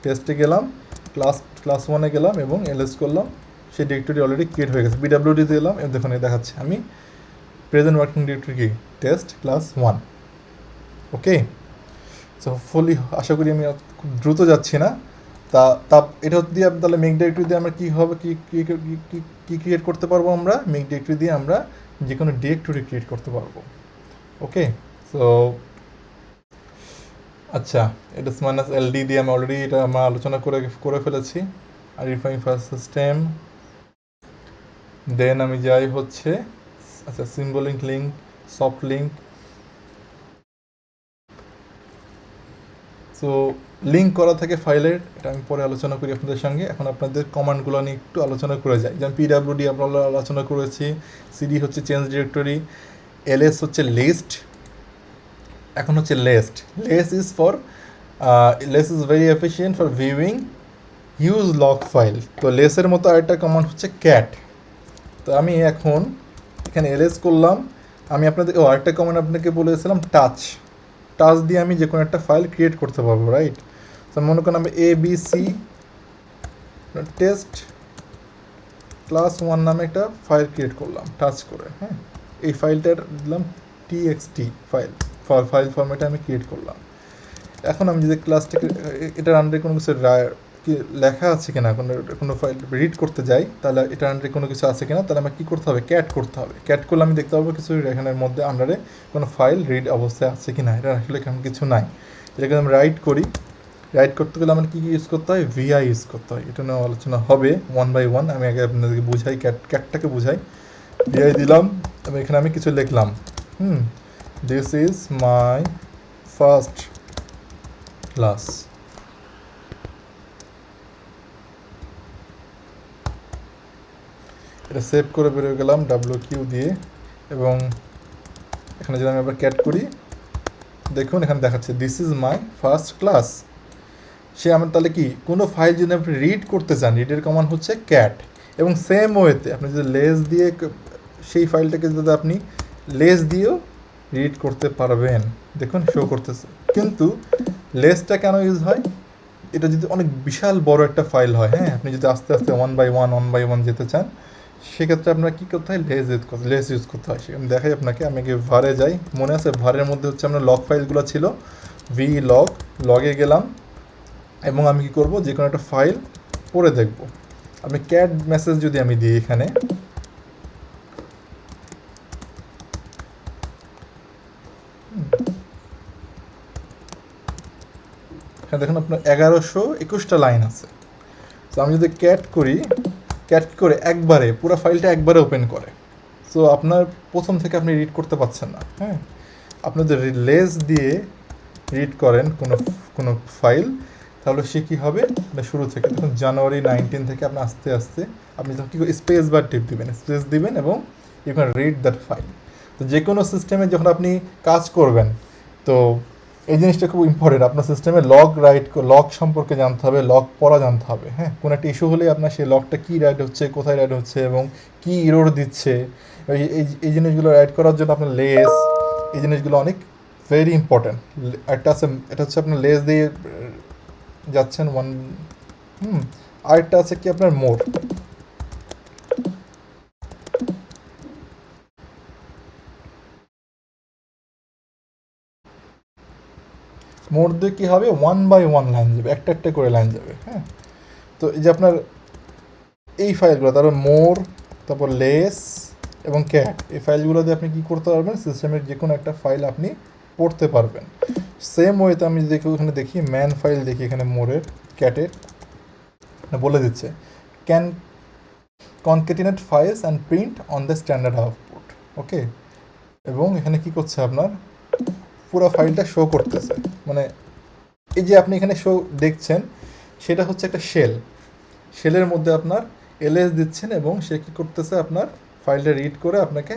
Speaker 1: টেস্টে গেলাম, ক্লাস 1-এ গেলাম এবং ls করলাম, সেই ডিরেক্টরি অলরেডি ক্রিয়েট হয়ে গেছে। pwd দিলাম, দেখুন দেখাচ্ছে আমি প্রেজেন্ট ওয়ার্কিং ডিরেক্টরি কি টেস্ট ক্লাস 1। ওকে, সো হোপফুলি আশা করি আমি খুব দ্রুত যাচ্ছি না। এটা দিয়ে তাহলে মেক ডিরেক্টরি দিয়ে আমরা কী হবে, কী ক্রিয়েট করতে পারবো, আমরা মেক ডিরেক্টরি দিয়ে আমরা যে কোনো ডিরেক্টরি ক্রিয়েট করতে পারবো। ওকে, সো আচ্ছা, এটা -ld দিয়ে আমি অলরেডি এটা আমরা আলোচনা করে ফেলেছি। আর রিফাইন ফাইল সিস্টেম, দেন আমি যাই হচ্ছে আচ্ছা symbolic link, soft link. So link করা থাকে ফাইলের, এটা আমি পরে আলোচনা করি আপনাদের সঙ্গে। এখন আপনাদের কমান্ডগুলো নিয়ে একটু আলোচনা করে যাই। যেমন pwd আমরা আলোচনা করেছি, cd হচ্ছে চেঞ্জ ডিরেক্টরি, ls হচ্ছে লিস্ট, এখন হচ্ছে less is very efficient for viewing huge log file. তো লেসের মতো আরেকটা কমান্ড হচ্ছে ক্যাট। তো আমি এখন এখানে ls করলাম, আমি আরেকটা কমান্ড আপনাকে বলেছিলাম টাচ দিয়ে আমি যে কোনো একটা ফাইল ক্রিয়েট করতে পারবো, রাইট। তো মনে করেন আমি abc টেস্ট ক্লাস 1 নামে একটা ফাইল ক্রিয়েট করলাম টাচ করে, হ্যাঁ, এই ফাইলটার দিলাম txt ফাইল ফরম্যাটে আমি ক্রিয়েট করলাম। এখন আমি যদি ক্লাসটাকে এটার আন্ডারে কোনো কিছু লেখা আছে কিনা, কোনো ফাইল রিড করতে যাই, তাহলে এটার আন্ডারে কোনো কিছু আছে কিনা, তাহলে আমার কী করতে হবে, ক্যাট করতে হবে। ক্যাট করলে আমি দেখতে পাবো কিছু এখানের মধ্যে আন্ডারে কোনো ফাইল রিড অবস্থায় আছে কিনা। এটা আসলে এখানে কিছু নাই। এটাকে আমি রাইট করতে গেলে আমার কী ইউজ করতে হয়, vi ইউজ করতে হয়। এটা নিয়ে আলোচনা হবে 1 by 1। আমি আগে আপনাদেরকে বুঝাই, ক্যাটটাকে বুঝাই। vi দিলাম এবং এখানে আমি কিছু লিখলাম, this is my first class। এটা সেভ করে বেরোয় গেলাম wq দিয়ে, এবং এখানে যদি আমি আবার ক্যাট করি, দেখুন এখানে দেখাচ্ছে this is my first class. সে আমার তাহলে কি কোনো ফাইল যদি আপনি রিড করতে চান, রিডের কমান্ড হচ্ছে ক্যাট। এবং সেম ওয়েতে আপনি যদি লেস দিয়ে সেই ফাইলটাকে যদি আপনি লেস দিয়েও রিড করতে পারবেন। দেখুন শো করতেছে। কিন্তু লেসটা কেন ইউজ হয়? এটা যদি অনেক বিশাল বড় একটা ফাইল হয়, হ্যাঁ, আপনি যদি আস্তে আস্তে ওয়ান বাই ওয়ান যেতে চান, সেক্ষেত্রে আপনার কী করতে হয়? লেস ইউজ করতে হয়। আমি দেখাই আপনাকে, আমি আগে ভারে যাই। মনে আছে ভারের মধ্যে হচ্ছে আপনার লগ ফাইলগুলো ছিল, লগে গেলাম এবং আমি কী করব, যে কোনো একটা ফাইল পড়ে দেখব। আমি ক্যাট মেসেজ যদি আমি দিই এখানে, এখানে দেখুন আপনার 1121টা লাইন আছে। তো আমি যদি ক্যাট করি, ক্যাট করে একবারে পুরো ফাইলটা একবারে ওপেন করে। সো আপনার প্রথম থেকে আপনি রিড করতে পারছেন না। হ্যাঁ, আপনি যদি লেস দিয়ে রিড করেন কোনো ফাইল, তাহলে সে কী হবে, শুরু থেকে দেখুন জানুয়ারি 19 থেকে আপনি আস্তে আস্তে আপনি যখন কী করে স্পেস বার টিপ দিবেন, স্পেস দিবেন এবং you can read that file. তো যে কোনো সিস্টেমে যখন আপনি কাজ করবেন, তো এই জিনিসটা খুব ইম্পর্টেন্ট। আপনার সিস্টেমে লগ সম্পর্কে জানতে হবে, লগ পড়া জানতে হবে। হ্যাঁ, কোনো একটা ইস্যু হলে আপনার সেই লগটা কী রাইড হচ্ছে, কোথায় রাইড হচ্ছে এবং কী ইরোর দিচ্ছে, এই জিনিসগুলো রাইড করার জন্য আপনার লেস, এই জিনিসগুলো অনেক ভেরি ইম্পর্ট্যান্ট। একটা আছে, এটা হচ্ছে আপনার লেস দিয়ে যাচ্ছেন আরেকটা আছে কি আপনার মোড। মোড দিয়ে কী হবে, ওয়ান বাই ওয়ান লাইন যাবে, একটা একটা করে লাইন যাবে। হ্যাঁ, তো এই যে আপনার এই ফাইলগুলো, তারপর মোর, তারপর লেস এবং ক্যাট, এই ফাইলগুলো দিয়ে আপনি কী করতে পারবেন, সিস্টেমের যে কোনো একটা ফাইল আপনি পড়তে পারবেন। সেম ওয়েতে আমি যদি ওখানে দেখি ম্যান ফাইল দেখি, এখানে মোরের ক্যাটের বলে দিচ্ছে can concatenate files and print on the standard output. Okay, এবং এখানে কি করছে, আপনার পুরো ফাইলটা শো করতেছে। মানে এই যে আপনি এখানে শো দেখছেন, সেটা হচ্ছে একটা শেলের মধ্যে আপনার এলএস দিচ্ছেন এবং সে কী করতেছে, আপনার ফাইলটা রিড করে আপনাকে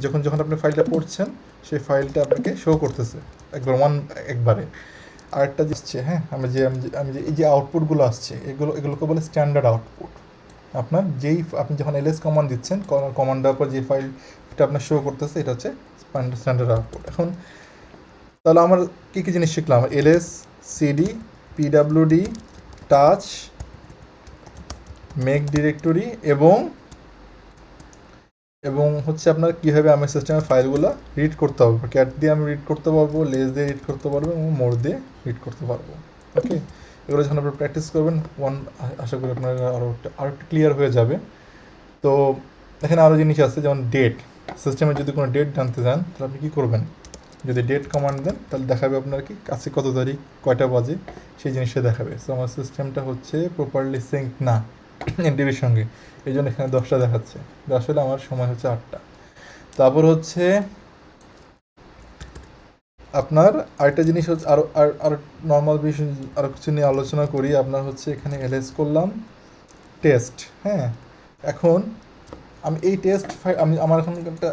Speaker 1: যখন আপনি ফাইলটা পড়ছেন, সেই ফাইলটা আপনাকে শো করতেছে একবারে। আরেকটা দিচ্ছে, হ্যাঁ, আমি যে এই যে আউটপুটগুলো আসছে, এগুলোকে বলে স্ট্যান্ডার্ড আউটপুট। আপনি যখন এলএস কমান্ড দিচ্ছেন, কমান্ডের পর যে ফাইলটা আপনার শো করতেছে, এটা হচ্ছে স্ট্যান্ডার্ড আউটপুট। এখন তাহলে আমার কী কী জিনিস শিখলাম, LS, CD, PWD, touch, make directory এবং হচ্ছে আপনার কীভাবে আমি সিস্টেমের ফাইলগুলো রিড করতে পারবো। ক্যাট দিয়ে আমি রিড করতে পারবো, লেস দিয়ে রিড করতে পারবো এবং মোড দিয়ে রিড করতে পারবো। ওকে, এগুলো যখন আপনার প্র্যাকটিস করবেন, আশা করি আপনার আরও একটু ক্লিয়ার হয়ে যাবে। তো এখানে আরও জিনিস আছে, যেমন ডেট। সিস্টেমে যদি কোনো ডেট জানতে চান, তাহলে আপনি কী করবেন, যদি ডেট কমান্ড দেন, তাহলে দেখাবে আপনার কি আজকে কত তারিখ, কয়টা বাজে, সেই জিনিসটা দেখাবে। সো আমার সিস্টেমটা হচ্ছে প্রপারলি সিঙ্ক না এনটিভির সঙ্গে, এই জন্য এখানে 10টা দেখাচ্ছে, আসলে আমার সময় হচ্ছে 8টা। তারপর হচ্ছে আপনার আরেকটা জিনিস হচ্ছে, আর নর্মাল বিষয় আরও কিছু নিয়ে আলোচনা করি। আপনার হচ্ছে এখানে এলএস করলাম টেস্ট। হ্যাঁ, এখন আমি এই টেস্ট ফাইল আমার এখন একটা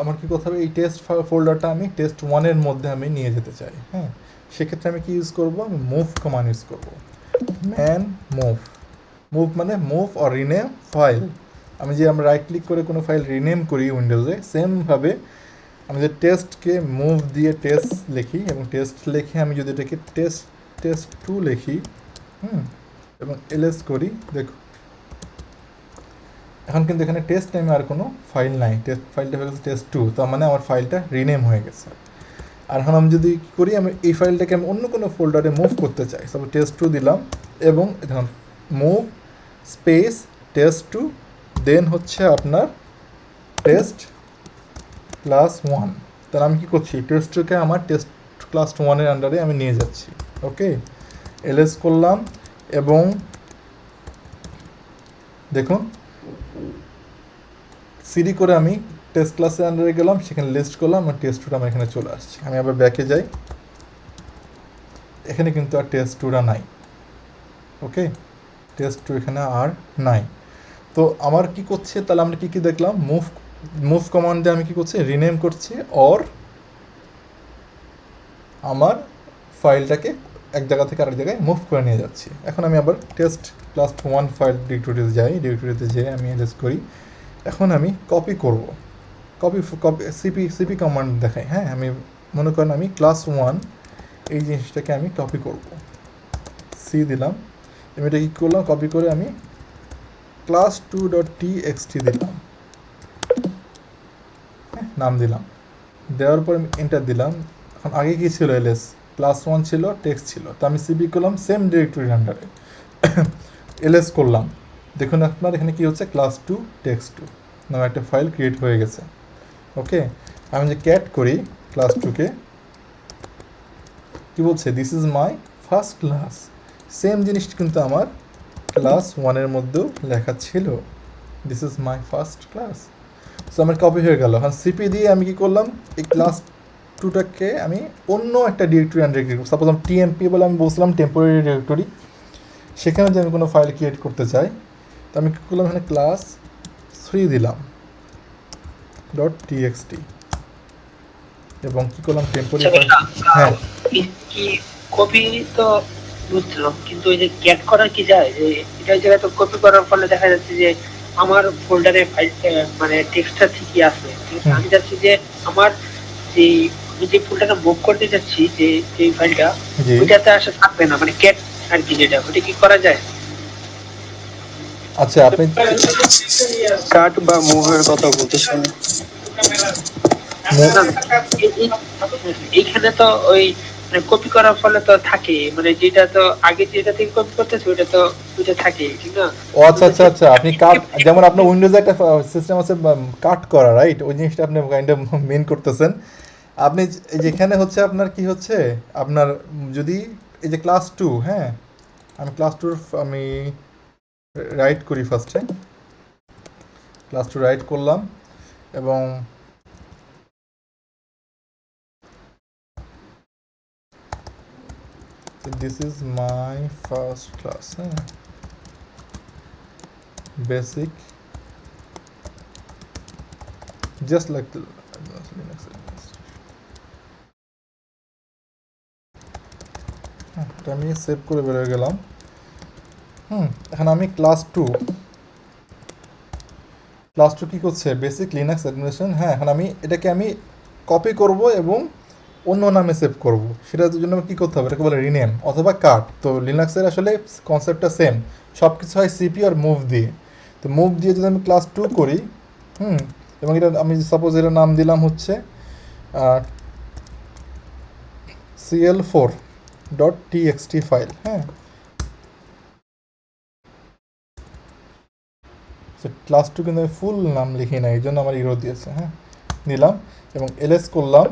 Speaker 1: আমার কী করতে হবে, এই টেস্ট ফোল্ডারটা আমি টেস্ট 1-এর মধ্যে আমি নিয়ে যেতে চাই। হ্যাঁ, সেক্ষেত্রে আমি কী ইউজ করবো, আমি মুভ কমান্ড ইউজ করবো। ম্যান মুভ মানে মুভ অর রিনেম ফাইল। আমরা রাইট ক্লিক করে কোনো ফাইল রিনেম করি উইন্ডোজে, সেমভাবে আমি যে টেস্টকে মুভ দিয়ে টেস্ট লিখি এবং টেস্ট লিখে আমি যদি এটাকে টেস্ট 2 লিখি, এবং এলএস করি, দেখো এখন কিন্তু এখানে টেস্ট টাইমে আর কোনো ফাইল নাই, টেস্ট ফাইলটা হয়ে গেছে টেস্ট 2, তার মানে আমার ফাইলটা রিনেম হয়ে গেছে। আর এখন আমি যদি কী করি, আমি এই ফাইলটাকে আমি অন্য কোনো ফোল্ডারে মুভ করতে চাই, তারপর টেস্ট 2 দিলাম এবং এখন মুভ স্পেস টেস্ট 2, দেন হচ্ছে আপনার টেস্ট ক্লাস 1। তাহলে আমি কী করছি, টেস্ট 2কে আমার টেস্ট ক্লাস 1-এর আন্ডারে আমি নিয়ে যাচ্ছি। ওকে, এলএস করলাম এবং দেখুন সিডি করে আমি টেস্ট ক্লাসের আন্ডারে গেলাম, সেখানে লিস্ট করলাম, আর টেস্ট 2টা আমার এখানে চলে আসছে। আমি আবার ব্যাকে যাই, এখানে কিন্তু আর টেস্ট 2টা নাই। ওকে, টেস্ট 2 এখানে আর নাই। তো আমার কি করছে, তাহলে আমরা কী দেখলাম, মুভ কমান্ডে আমি কী করছি, রিনেম করছি অর আমার ফাইলটাকে এক জায়গা থেকে আরেক জায়গায় মুভ করে নিয়ে যাচ্ছি। এখন আমি আবার টেস্ট ক্লাস 1 ফাইল ডিরেক্টরিতে যাই, ডিরেক্টরিতে যেয়ে আমি এলএস করি। এখন আমি কপি করব সিপি কমান্ড দেখাই। হ্যাঁ, আমি মনে করেন আমি ক্লাস 1 এই জিনিসটাকে আমি কপি করব, সি দিলাম, আমি এটা কী করলাম, কপি করে আমি class2.txt দিলাম, হ্যাঁ, নাম দিলাম, দেওয়ার পর আমি এন্টার দিলাম। এখন আগে কী ছিল, এলএস ক্লাস 1 ছিল, টেক্সট ছিল, তো আমি সিপি করলাম সেম ডিরেক্টরির আন্ডারে, এলএস করলাম। দেখুন আপনার এখানে কী হচ্ছে, class2 text2 নামে একটা ফাইল ক্রিয়েট হয়ে গেছে। ওকে, আমি যে ক্যাট করি class2কে, কী বলছে, this is my first class, same জিনিসটা কিন্তু আমার ক্লাস 1-এর মধ্যেও লেখা ছিল, this is my first class. So আমার কপি হয়ে গেল। এখন সিপি দিয়ে আমি কী করলাম, এই ক্লাস 2টাকে আমি অন্য একটা ডিরেক্টরি আন্ডারে ক্রিয়েট করব। সাপোজ আমি টিএমপি বলে আমি বলছিলাম টেম্পোরারি ডিরেক্টরি, সেখানে যদি আমি কোনো ফাইল ক্রিয়েট করতে চাই, তো আমি কী করলাম, এখানে ক্লাস 3 দিলাম .txt এবং কী করলাম, টেম্পোরারি, হ্যাঁ
Speaker 4: কি কপি তো বুঝলাম, কিন্তু ওই যে ক্যাট করা কি যায়, যে এটা জায়গায় তো কপি করার ফলে দেখা যাচ্ছে যে আমার ফোল্ডারে ফাইল মানে টেক্সটটা ঠিকই আছে, ঠিক আছে, আমি চাচ্ছি যে আমার যে ফোল্ডারটা মুভ করতে যাচ্ছি, যে ফাইলটা ওইটাতে আসলে থাকবে না, মানে ক্যাট আর কি, যেটা ওটা কি করা যায়?
Speaker 1: আচ্ছা, আপনি
Speaker 5: কাট বা মুভের কথা বলতেছেন?
Speaker 4: এইখানে তো ওই মানে কপি করার ফলে তো থাকে, মানে যেটা তো আগে যেটা থেকে কপি করতেছে ওইটা তো ওইটা থাকে, ঠিক না?
Speaker 1: ও আচ্ছা আচ্ছা আচ্ছা, আপনি কাট, যেমন আপনার উইন্ডোজে একটা সিস্টেম আছে কাট করা, রাইট, ওই জিনিসটা আপনি কাইন্ড অফ মেন করতেছেন। আপনি যেখানে হচ্ছে আপনার কি হচ্ছে, আপনার যদি এই যে ক্লাস 2, হ্যাঁ, আমি ক্লাস 2 আমি রাইট করি, ফার্স্টে ক্লাস 2 রাইট করলাম এবং this is my first class, হ্যাঁ, basic, just like the Linux administration. এটা আমি সেভ করে বেরোয় গেলাম। এখন আমি ক্লাস 2 কী করছে, বেসিক লিনাক্স অ্যাডমিনিস্ট্রেশন, হ্যাঁ, এখন আমি এটাকে আমি কপি করব এবং অন্য নামে সেভ করব। সেটার জন্য কী করতে হবে, এটাকে বলে রিনেম অথবা কাট। তো লিনাক্সের আসলে কনসেপ্টটা সেম, সব কিছু হয় সিপি আর মুভ দিয়ে। তো মুভ দিয়ে যদি আমি ক্লাস 2 করি, এবং এটা আমি সাপোজ এটার নাম দিলাম হচ্ছে cl4.txt ফাইল, হ্যাঁ, ক্লাস 2 কিন্তু আমি ফুল নাম লিখি না, এই জন্য আমার ইরো দিয়েছে, হ্যাঁ, নিলাম এবং এলএস করলাম।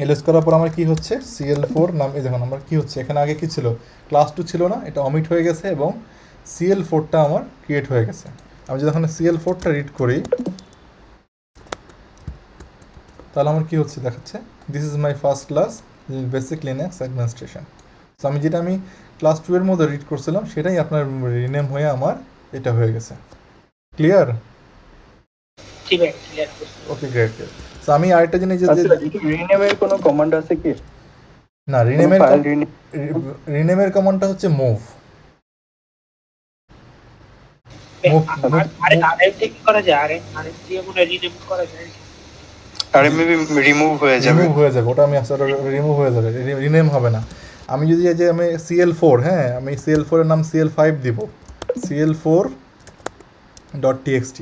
Speaker 1: এলএস করার পর আমার কী হচ্ছে, cl4 নাম, এই দেখুন আমার কী হচ্ছে, এখানে আগে কী ছিল, ক্লাস 2 ছিল না, এটা অমিট হয়ে গেছে এবং cl4টা আমার ক্রিয়েট হয়ে গেছে। আমি যদি এখানে cl4টা রিড করি, তাহলে আমার কী হচ্ছে, দেখাচ্ছে this is my first class basic Linux administration. তো আমি যেটা আমি ক্লাস 2 এর মধ্যে রিড করছিলাম সেটাই আপনার রিনেম হয়ে আমার এটা হয়ে গেছে। ক্লিয়ার?
Speaker 4: ঠিক আছে, ক্লিয়ার।
Speaker 1: ওকে, গ্রেট। সো আমি আরেকটা জিনিস যে
Speaker 5: রিনেমের কোনো কমান্ড আছে কি?
Speaker 1: না, রিনেমের কমান্ডটা হচ্ছে মুভ।
Speaker 4: আরে কি করা যায়, আরে দিয়ে মনে রিনেম করা যায়,
Speaker 5: আরে মেবি রিমুভ হয়ে যাবে,
Speaker 1: ওটা আমি আসলে রিমুভ হয়ে যাবে, রিনেম হবে না। আমি যদি এই যে আমি cl4, হ্যাঁ, আমি cl4 এর নাম cl5 দিব, cl4.txt।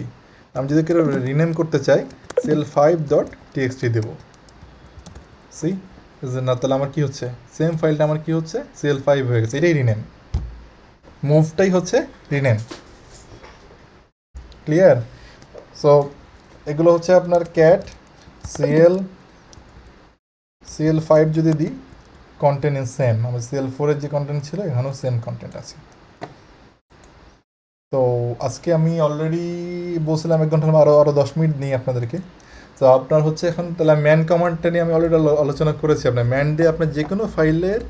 Speaker 1: আমি যদি কেউ রিনেম করতে চাই cl5.txt দেব, সি না, তাহলে আমার কি হচ্ছে, সেম ফাইলটা আমার কি হচ্ছে, cl5 হয়ে গেছে, এটাই রিনেম, মুভটাই হচ্ছে রিনেম। ক্লিয়ার? সো এগুলো হচ্ছে আপনার ক্যাট cl5 যদি দিই, কন্টেন্ট ইজ সেম, আমার cl4 এর যে কন্টেন্ট ছিল এখানেও সেম কন্টেন্ট আছে। তো আজকে আমি অলরেডি বলছিলাম 1 ঘন্টার আরও 10 মিনিট নিই আপনাদেরকে। তো আপনার হচ্ছে এখন তাহলে ম্যান কমান্ডটা নিয়ে আমি অলরেডি আলোচনা করেছি। আপনার ম্যান দিয়ে আপনার যে কোনো ফাইলের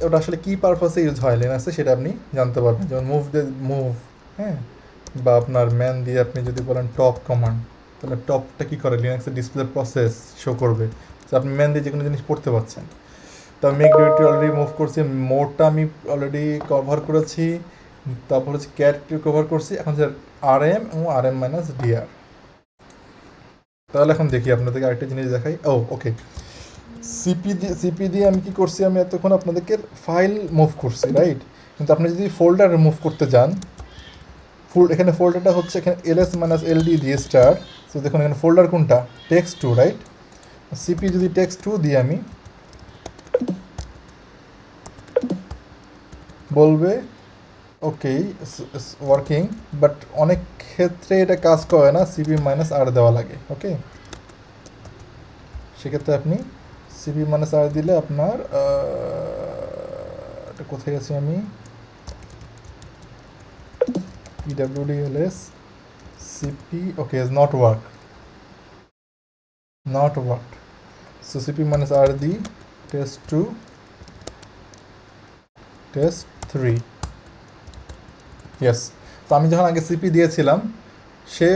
Speaker 1: ওটা আসলে কী পারপাসে ইউজ হয় লিনাক্সে সেটা আপনি জানতে পারবেন। যেমন মুভ, হ্যাঁ, বা আপনার ম্যান দিয়ে আপনি যদি বলেন টপ কমান্ড, তাহলে টপটা কী করে, লিনাক্সের ডিসপ্লে প্রসেস শো করবে। তো আপনি ম্যান দিয়ে যে কোনো জিনিস পড়তে পারছেন। তো আমি মেক ডিরেক্টরি অলরেডি মুভ করছি, মোডটা আমি অলরেডি কভার করেছি, তারপর হচ্ছে ক্যাট কভার করছি। এখন যে RM এবং RM-dir, তাহলে এখন দেখি আপনাদেরকে আরেকটা জিনিস দেখাই। ওকে, সিপি দিয়ে আমি কি করছি, আমি এতক্ষণ আপনাদেরকে ফাইল মুভ করছি, রাইট? কিন্তু আপনি যদি ফোল্ডার রিমুভ করতে যান, এখানে ফোল্ডারটা হচ্ছে এখানে ls-ld দিয়ে স্টার্ট। সো দেখুন এখানে ফোল্ডার কোনটা, টেক্সট 2, রাইট? সিপি যদি টেক্সট 2 দিয়ে আমি বলবে ওকে ওয়ার্কিং, বাট অনেক ক্ষেত্রে এটা কাজ করে না, cp-r দেওয়া লাগে। ওকে, সেক্ষেত্রে আপনি cp-r দিলে আপনার এটা কোথায় গেছি আমি, pwd-ls cp, okay, is not worked, so cp-r the test2 test3, yes। তো আমি যখন আগে সিপি দিয়েছিলাম, সে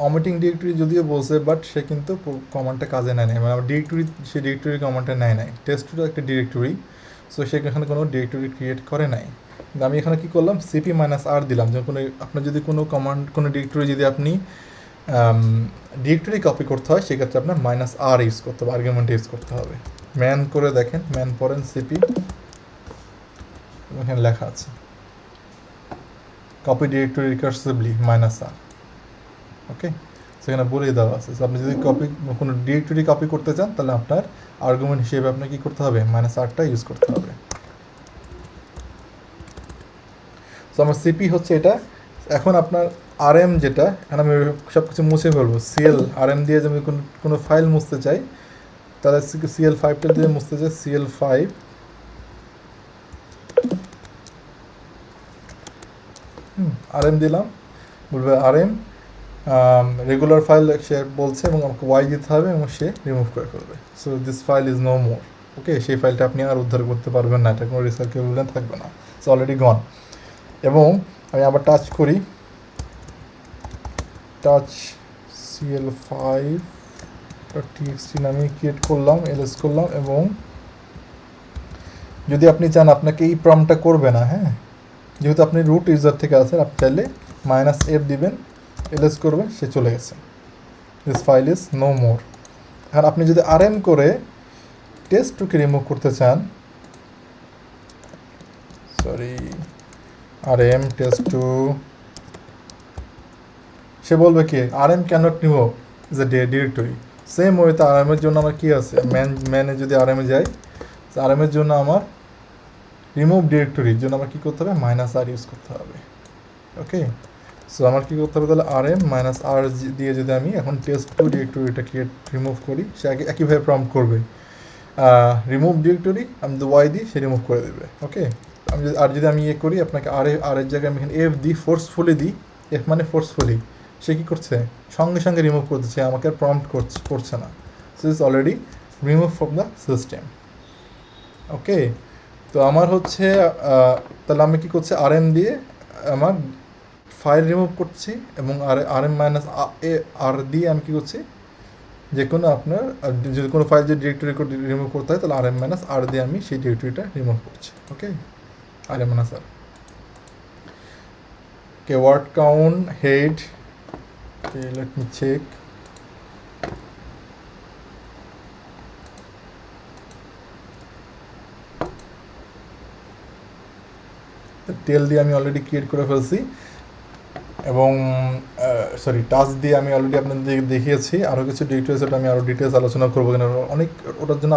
Speaker 1: অমিটিং ডিরেক্টরি যদিও বলছে, বাট সে কিন্তু কমান্ডটা কাজে নেয় নাই, মানে ডিরেক্টরি, সে ডিরেক্টরি কমান্ডটা নেয় নাই। টেস্টটা একটা ডিরেক্টরি, সো সে এখানে কোনো ডিরেক্টরি ক্রিয়েট করে নাই। আমি এখানে কী করলাম, cp-r দিলাম। যখন আপনার যদি কোনো কমান্ড, কোনো ডিরেক্টরি যদি আপনি ডিরেক্টরি কপি করতে হয়, সেক্ষেত্রে আপনার -r ইউজ করতে হবে, আর্গুমেন্ট ইউজ করতে হবে। ম্যান করে দেখেন, ম্যান পড়েন সিপি, এখানে লেখা আছে কপি ডিরেক্টরি রিকার্সিভলি -r। ওকে, সেখানে বলেই দেওয়া আছে। আপনি যদি কোনো ডিরেক্টরি কপি করতে চান, তাহলে আপনার আর্গুমেন্ট হিসেবে আপনার কী করতে হবে, -rটা ইউজ করতে হবে। সো আমার সিপি হচ্ছে এটা। এখন আপনার rm যেটা, এখন আমি সব কিছু মুছে ফেলবো। rm দিয়ে যদি আমি কোনো ফাইল মুছতে চাই, তাহলে cl5টা দিয়ে মুছতে চাই, cl5 rm দিলাম, বলবে rm রেগুলার ফাইল সে বলছে, এবং আমাকে y দিতে হবে, এবং সে রিমুভ করে ফেলবে। So this file is no more. Okay, সেই ফাইলটা আপনি আর উদ্ধার করতে পারবেন না, এটা কোনো রিসাইকেবল থাকবে না, ইটস অলরেডি গন। এবং আমি আবার টাচ করি, টাচ cl5.txt নামে ক্রিয়েট করলাম, ls করলাম, এবং যদি আপনি চান আপনাকে এই প্রম্পটটা করবে না, হ্যাঁ, যেহেতু আপনি রুট ইউজার থেকে আছেন, আপনি চাইলে -f দিবেন, ls করবেন, সে চলে গেছে। This file is no more. এখন আপনি যদি rm করে টেস্ট2কে রিমুভ করতে চান, সরি, rm test2, সে বলবে কি rm cannot remove is a directory। Same ওয়েতে rm এর জন্য আমার কি আছে, ম্যানে যদি rm এ যাই, rm এর জন্য আমার রিমুভ ডিরেক্টরির জন্য আমার কী করতে হবে, -r ইউজ করতে হবে। ওকে, সো আমার কী করতে হবে, তাহলে rm-r দিয়ে যদি আমি এখন টেস্ট2 ডিরেক্টরিটা রিমুভ করি, সে একইভাবে প্রম্পট করবে রিমুভ ডিরেক্টরি, আমি যদি y দিই, সে রিমুভ করে দেবে। ওকে, যদি আমি ইয়ে করি, আপনাকে r এর জায়গায় আমি এখানে f দিই, ফোর্সফুলি দিই, f মানে ফোর্সফুলি, সে কী করছে, সঙ্গে সঙ্গে রিমুভ করতেছে, আমাকে আর প্রম্পট করছে না। So is already remove from the system. Okay, তো আমার হচ্ছে তাহলে আমি কী করছি, rm দিয়ে আমার ফাইল রিমুভ করছি, এবং rm-r দিয়ে আমি কী করছি, যে কোনো আপনার যদি কোনো ফাইল যদি ডিরেক্টরি রিমুভ করতে হয়, তাহলে rm-r দিয়ে আমি সেই ডিরেক্টরিটা রিমুভ করছি। ওকে, rm-r। ওকে, ওয়ার্ড কাউন্ট হেড, ওকে, লেট মি চেক। টেল দিয়ে আমি অলরেডি ক্রিয়েট করে ফেলছি, এবং সরি, টাচ দিয়ে আমি অলরেডি আপনাদের দেখিয়েছি। আরও কিছু ডিটেলস, ওটা আমি আরও ডিটেলস আলোচনা করবো, কেন অনেক, ওটার জন্য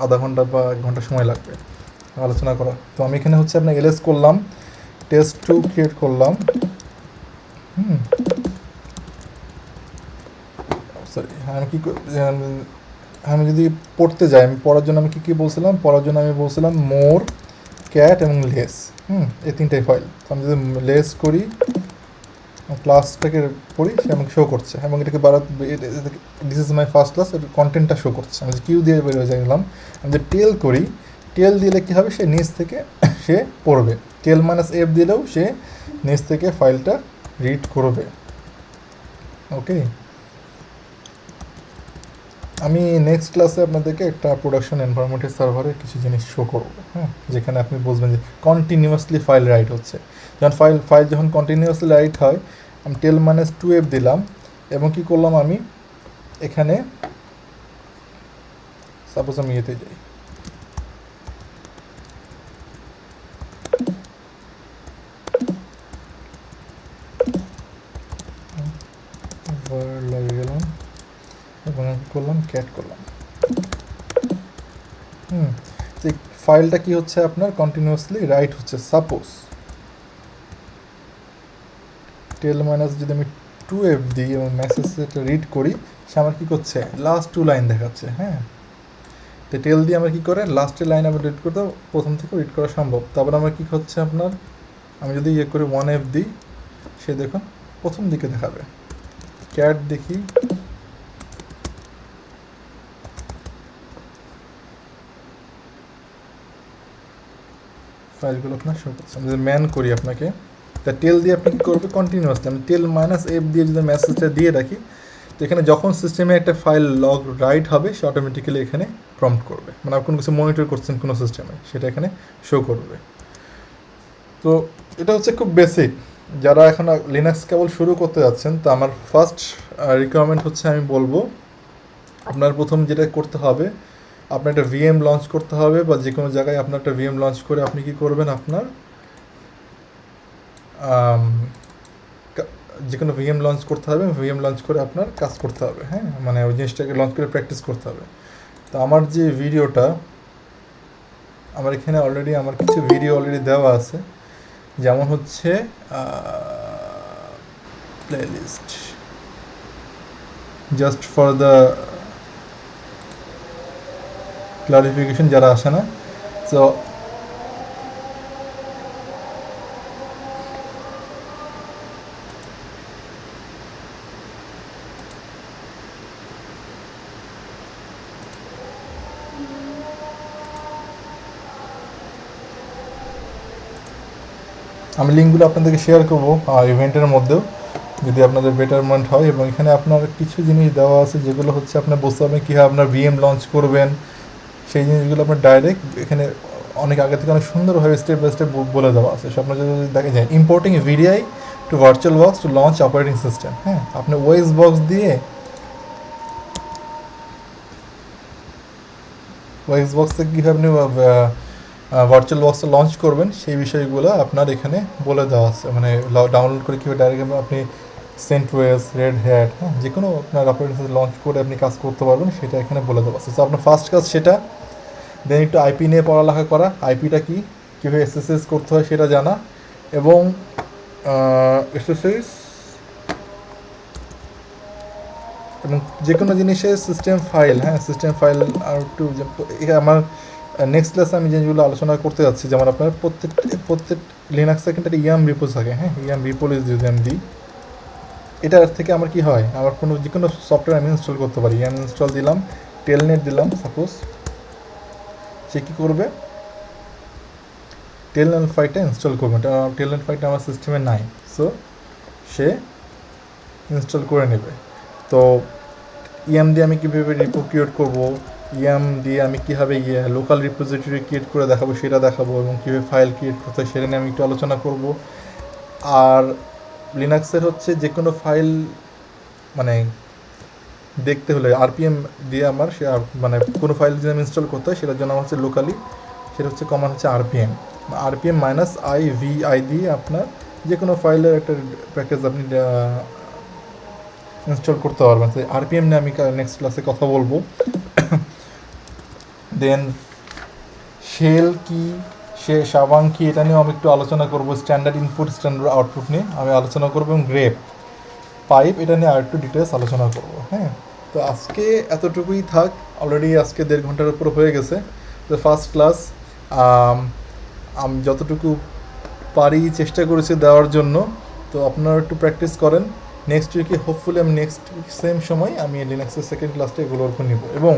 Speaker 1: আধা ঘন্টা বা 1 ঘন্টা সময় লাগবে আলোচনা করা। তো আমি এখানে হচ্ছে আপনার ls করলাম, test2 ক্রিয়েট করলাম, সরি, আমি কি, আমি যদি পড়তে যাই, আমি পড়ার জন্য আমি কী বলছিলাম, আমি বলছিলাম মোর, ক্যাট এবং লেস, এই 3টাই ফাইল। তো আমি যদি লেস করি, ক্লাসটাকে পড়ি, সে আমাকে শো করছে, এবং এটাকে this is my first class, এর কন্টেন্টটা শো করছে। আমি কিউ দিয়ে বেরিয়ে গেলাম, আমি যদি টেল করি, টেল দিলে কী হবে, সে নিচ থেকে সে পড়বে, টেল-f দিলেও সে নিচ থেকে ফাইলটা রিড করবে। ওকে, আমি নেক্সট ক্লাসে আপনাদেরকে একটা প্রোডাকশন এনভায়রনমেন্টের সার্ভারে কিছু জিনিস শো করবো, হ্যাঁ, যেখানে আপনি বুঝবেন যে কন্টিনিউয়াসলি ফাইল রাইট হচ্ছে। যখন ফাইল যখন কন্টিনিউয়াসলি রাইট হয়, আমি টেল-2f দিলাম, এবং কি করলাম, আমি এখানে সাপোজ আমি এতে যাই, লাগে গেলাম এবং আমি করলাম ক্যাট করলাম। তো ফাইলটা কি হচ্ছে আপনার কন্টিনিউয়াসলি রাইট হচ্ছে। সাপোজ টেল মাইনাস যদি আমি 2f দিই এবং মেসেজটা রিড করি, সে আমার কী করছে লাস্ট 2 লাইন দেখাচ্ছে। হ্যাঁ, তো টেল দিয়ে আমরা কী করে লাস্টের লাইন আবার রিড করতে প্রথম থেকে রিড করা সম্ভব। তারপর আমার কী হচ্ছে আপনার, আমি যদি ইয়ে করে 1f দিই, সে দেখুন প্রথম দিকে দেখাবে। ক্যাট দেখি, ফাইলগুলো আপনার শো করছে। আমি যদি ম্যান করি আপনাকে, তা টেল দিয়ে আপনি কী করবে কন্টিনিউয়াসলি, আমি টেল মাইনাস এফ দিয়ে যদি মেসেজটা দিয়ে রাখি, তো এখানে যখন সিস্টেমে একটা ফাইল লগ রাইট হবে, সে অটোমেটিক্যালি এখানে প্রম্পট করবে, মানে আপনি কোনো কিছু মনিটর করছেন কোনো সিস্টেমে, সেটা এখানে শো করবে। তো এটা হচ্ছে খুব বেসিক। যারা এখন লিনাক্স কেবল শুরু করতে যাচ্ছেন, তো আমার ফার্স্ট রিকোয়ারমেন্ট হচ্ছে, আমি বলবো আপনার প্রথম যেটা করতে হবে, আপনার একটা ভিএম লঞ্চ করতে হবে, বা যে কোনো জায়গায় আপনার একটা ভিএম লঞ্চ করে আপনি কী করবেন, আপনার যে কোনো ভিএম লঞ্চ করতে হবে, ভিএম লঞ্চ করে আপনার কাজ করতে হবে। হ্যাঁ, মানে ওই জিনিসটাকে লঞ্চ করে প্র্যাকটিস করতে হবে। তো আমার যে ভিডিওটা, আমার এখানে অলরেডি আমার কিছু ভিডিও অলরেডি দেওয়া আছে, যেমন হচ্ছে playlist just for the clarification যারা আসে না। সো আমি লিঙ্কগুলো আপনাদেরকে শেয়ার করবো ইভেন্টের মধ্যেও, যদি আপনাদের বেটারমেন্ট হয়। এবং এখানে আপনার কিছু জিনিস দেওয়া আছে যেগুলো হচ্ছে আপনার বুঝতে পারবেন কীভাবে আপনার ভিএম লঞ্চ করবেন, সেই জিনিসগুলো আপনার ডাইরেক্ট এখানে অনেক আগে থেকে অনেক সুন্দরভাবে স্টেপ বাই স্টেপ বলে দেওয়া আছে। সে আপনার যদি দেখা যায় importing VDI to virtual box to launch operating system. হ্যাঁ, আপনি ওএস বক্স দিয়ে ওএস বক্স থেকে কীভাবে আপনি ভার্চুয়াল বক্সটা লঞ্চ করবেন, সেই বিষয়গুলো আপনার এখানে বলে দেওয়া আছে। মানে ডাউনলোড করে কীভাবে ডাইরেক্ট আপনি সেন্টওয়েস, রেড হ্যাট, হ্যাঁ, যে কোনো আপনার অপারেটিং সিস্টেম লঞ্চ করে আপনি কাজ করতে পারবেন, সেটা এখানে বলে দেওয়া আছে। তো আপনার ফার্স্ট কাজ সেটা। দেন একটু আইপি নিয়ে পড়ালেখা করা, আইপিটা কী, কীভাবে এসএসএস করতে হয় সেটা জানা, এবং এসএসএস এবং যে কোনো জিনিসের সিস্টেম ফাইল, হ্যাঁ, সিস্টেম ফাইল। আর একটু আমার নেক্সট ক্লাসে আমি যেগুলো আলোচনা করতে যাচ্ছি, যেমন আপনার প্রত্যেক লিনাক্সে কিন্তু একটা ইয়াম রিপোজ থাকে। হ্যাঁ, ইয়াম রিপোজ যদি আমি দিই, এটার থেকে আমার কি হয়, আমার যে কোনো সফটওয়্যার আমি ইনস্টল করতে পারি। ইয়াম ইনস্টল দিলাম, টেলনেট দিলাম, সাপোজ সে কী করবে, টেলনেট ফাইলটা ইনস্টল করবে। টেলনেট ফাইলটা আমার সিস্টেমে নাই, সো সে ইনস্টল করে নেবে। তো ইয়াম দিয়ে আমি কীভাবে রিপো ক্রিয়েট করবো, ইয়াম দিয়ে আমি কীভাবে লোকাল রিপোজিটরি ক্রিয়েট করে দেখাবো সেটা দেখাবো, এবং কীভাবে ফাইল ক্রিয়েট করতে হয় সেটা নিয়ে আমি একটু আলোচনা করব। আর লিনাক্সের হচ্ছে যে কোনো ফাইল মানে দেখতে হলে আরপিএম দিয়ে আমার মানে কোনো ফাইল যদি আমি ইনস্টল করতে হয়, সেটার জন্য আমার হচ্ছে লোকালি, সেটা হচ্ছে কমান্ড হচ্ছে আরপিএম -i দিয়ে আপনার যে কোনো ফাইলের একটা প্যাকেজ আপনি ইনস্টল করতে পারবেন। তো আরপিএম নিয়ে আমি নেক্সট ক্লাসে কথা বলবো। দেন শেল কি, সাবাং কি, এটা নিয়েও আমি একটু আলোচনা করবো। স্ট্যান্ডার্ড ইনপুট, স্ট্যান্ডার্ড আউটপুট নিয়ে আমি আলোচনা করবো, এবং গ্রেপ পাইপ এটা নিয়ে আর একটু ডিটেলস আলোচনা করবো। হ্যাঁ, তো আজকে এতটুকুই থাক। অলরেডি আজকে 1.5 ঘন্টার উপর হয়ে গেছে। তো ফার্স্ট ক্লাস আমি যতটুকু পারি চেষ্টা করেছি দেওয়ার জন্য। তো আপনারা একটু প্র্যাকটিস করেন। নেক্সট উইকে হোপফুলি আমি নেক্সট উইক সেম সময় আমি লিনাক্সের সেকেন্ড ক্লাসটা এগুলোর উপর নেব। এবং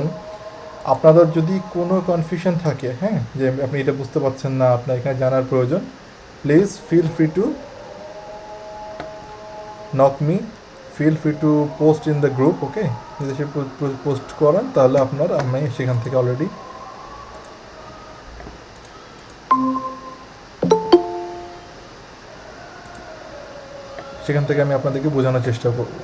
Speaker 1: আপনাদের যদি কোনো কনফিউশন থাকে, হ্যাঁ, যে আপনি এটা বুঝতে পারছেন না, আপনার এখানে জানার প্রয়োজন, please feel free to knock me, feel free to post in the group. Okay, যদি সে পোস্ট করেন তাহলে আমি সেখান থেকে অলরেডি আপনাদেরকে বোঝানোর চেষ্টা করব।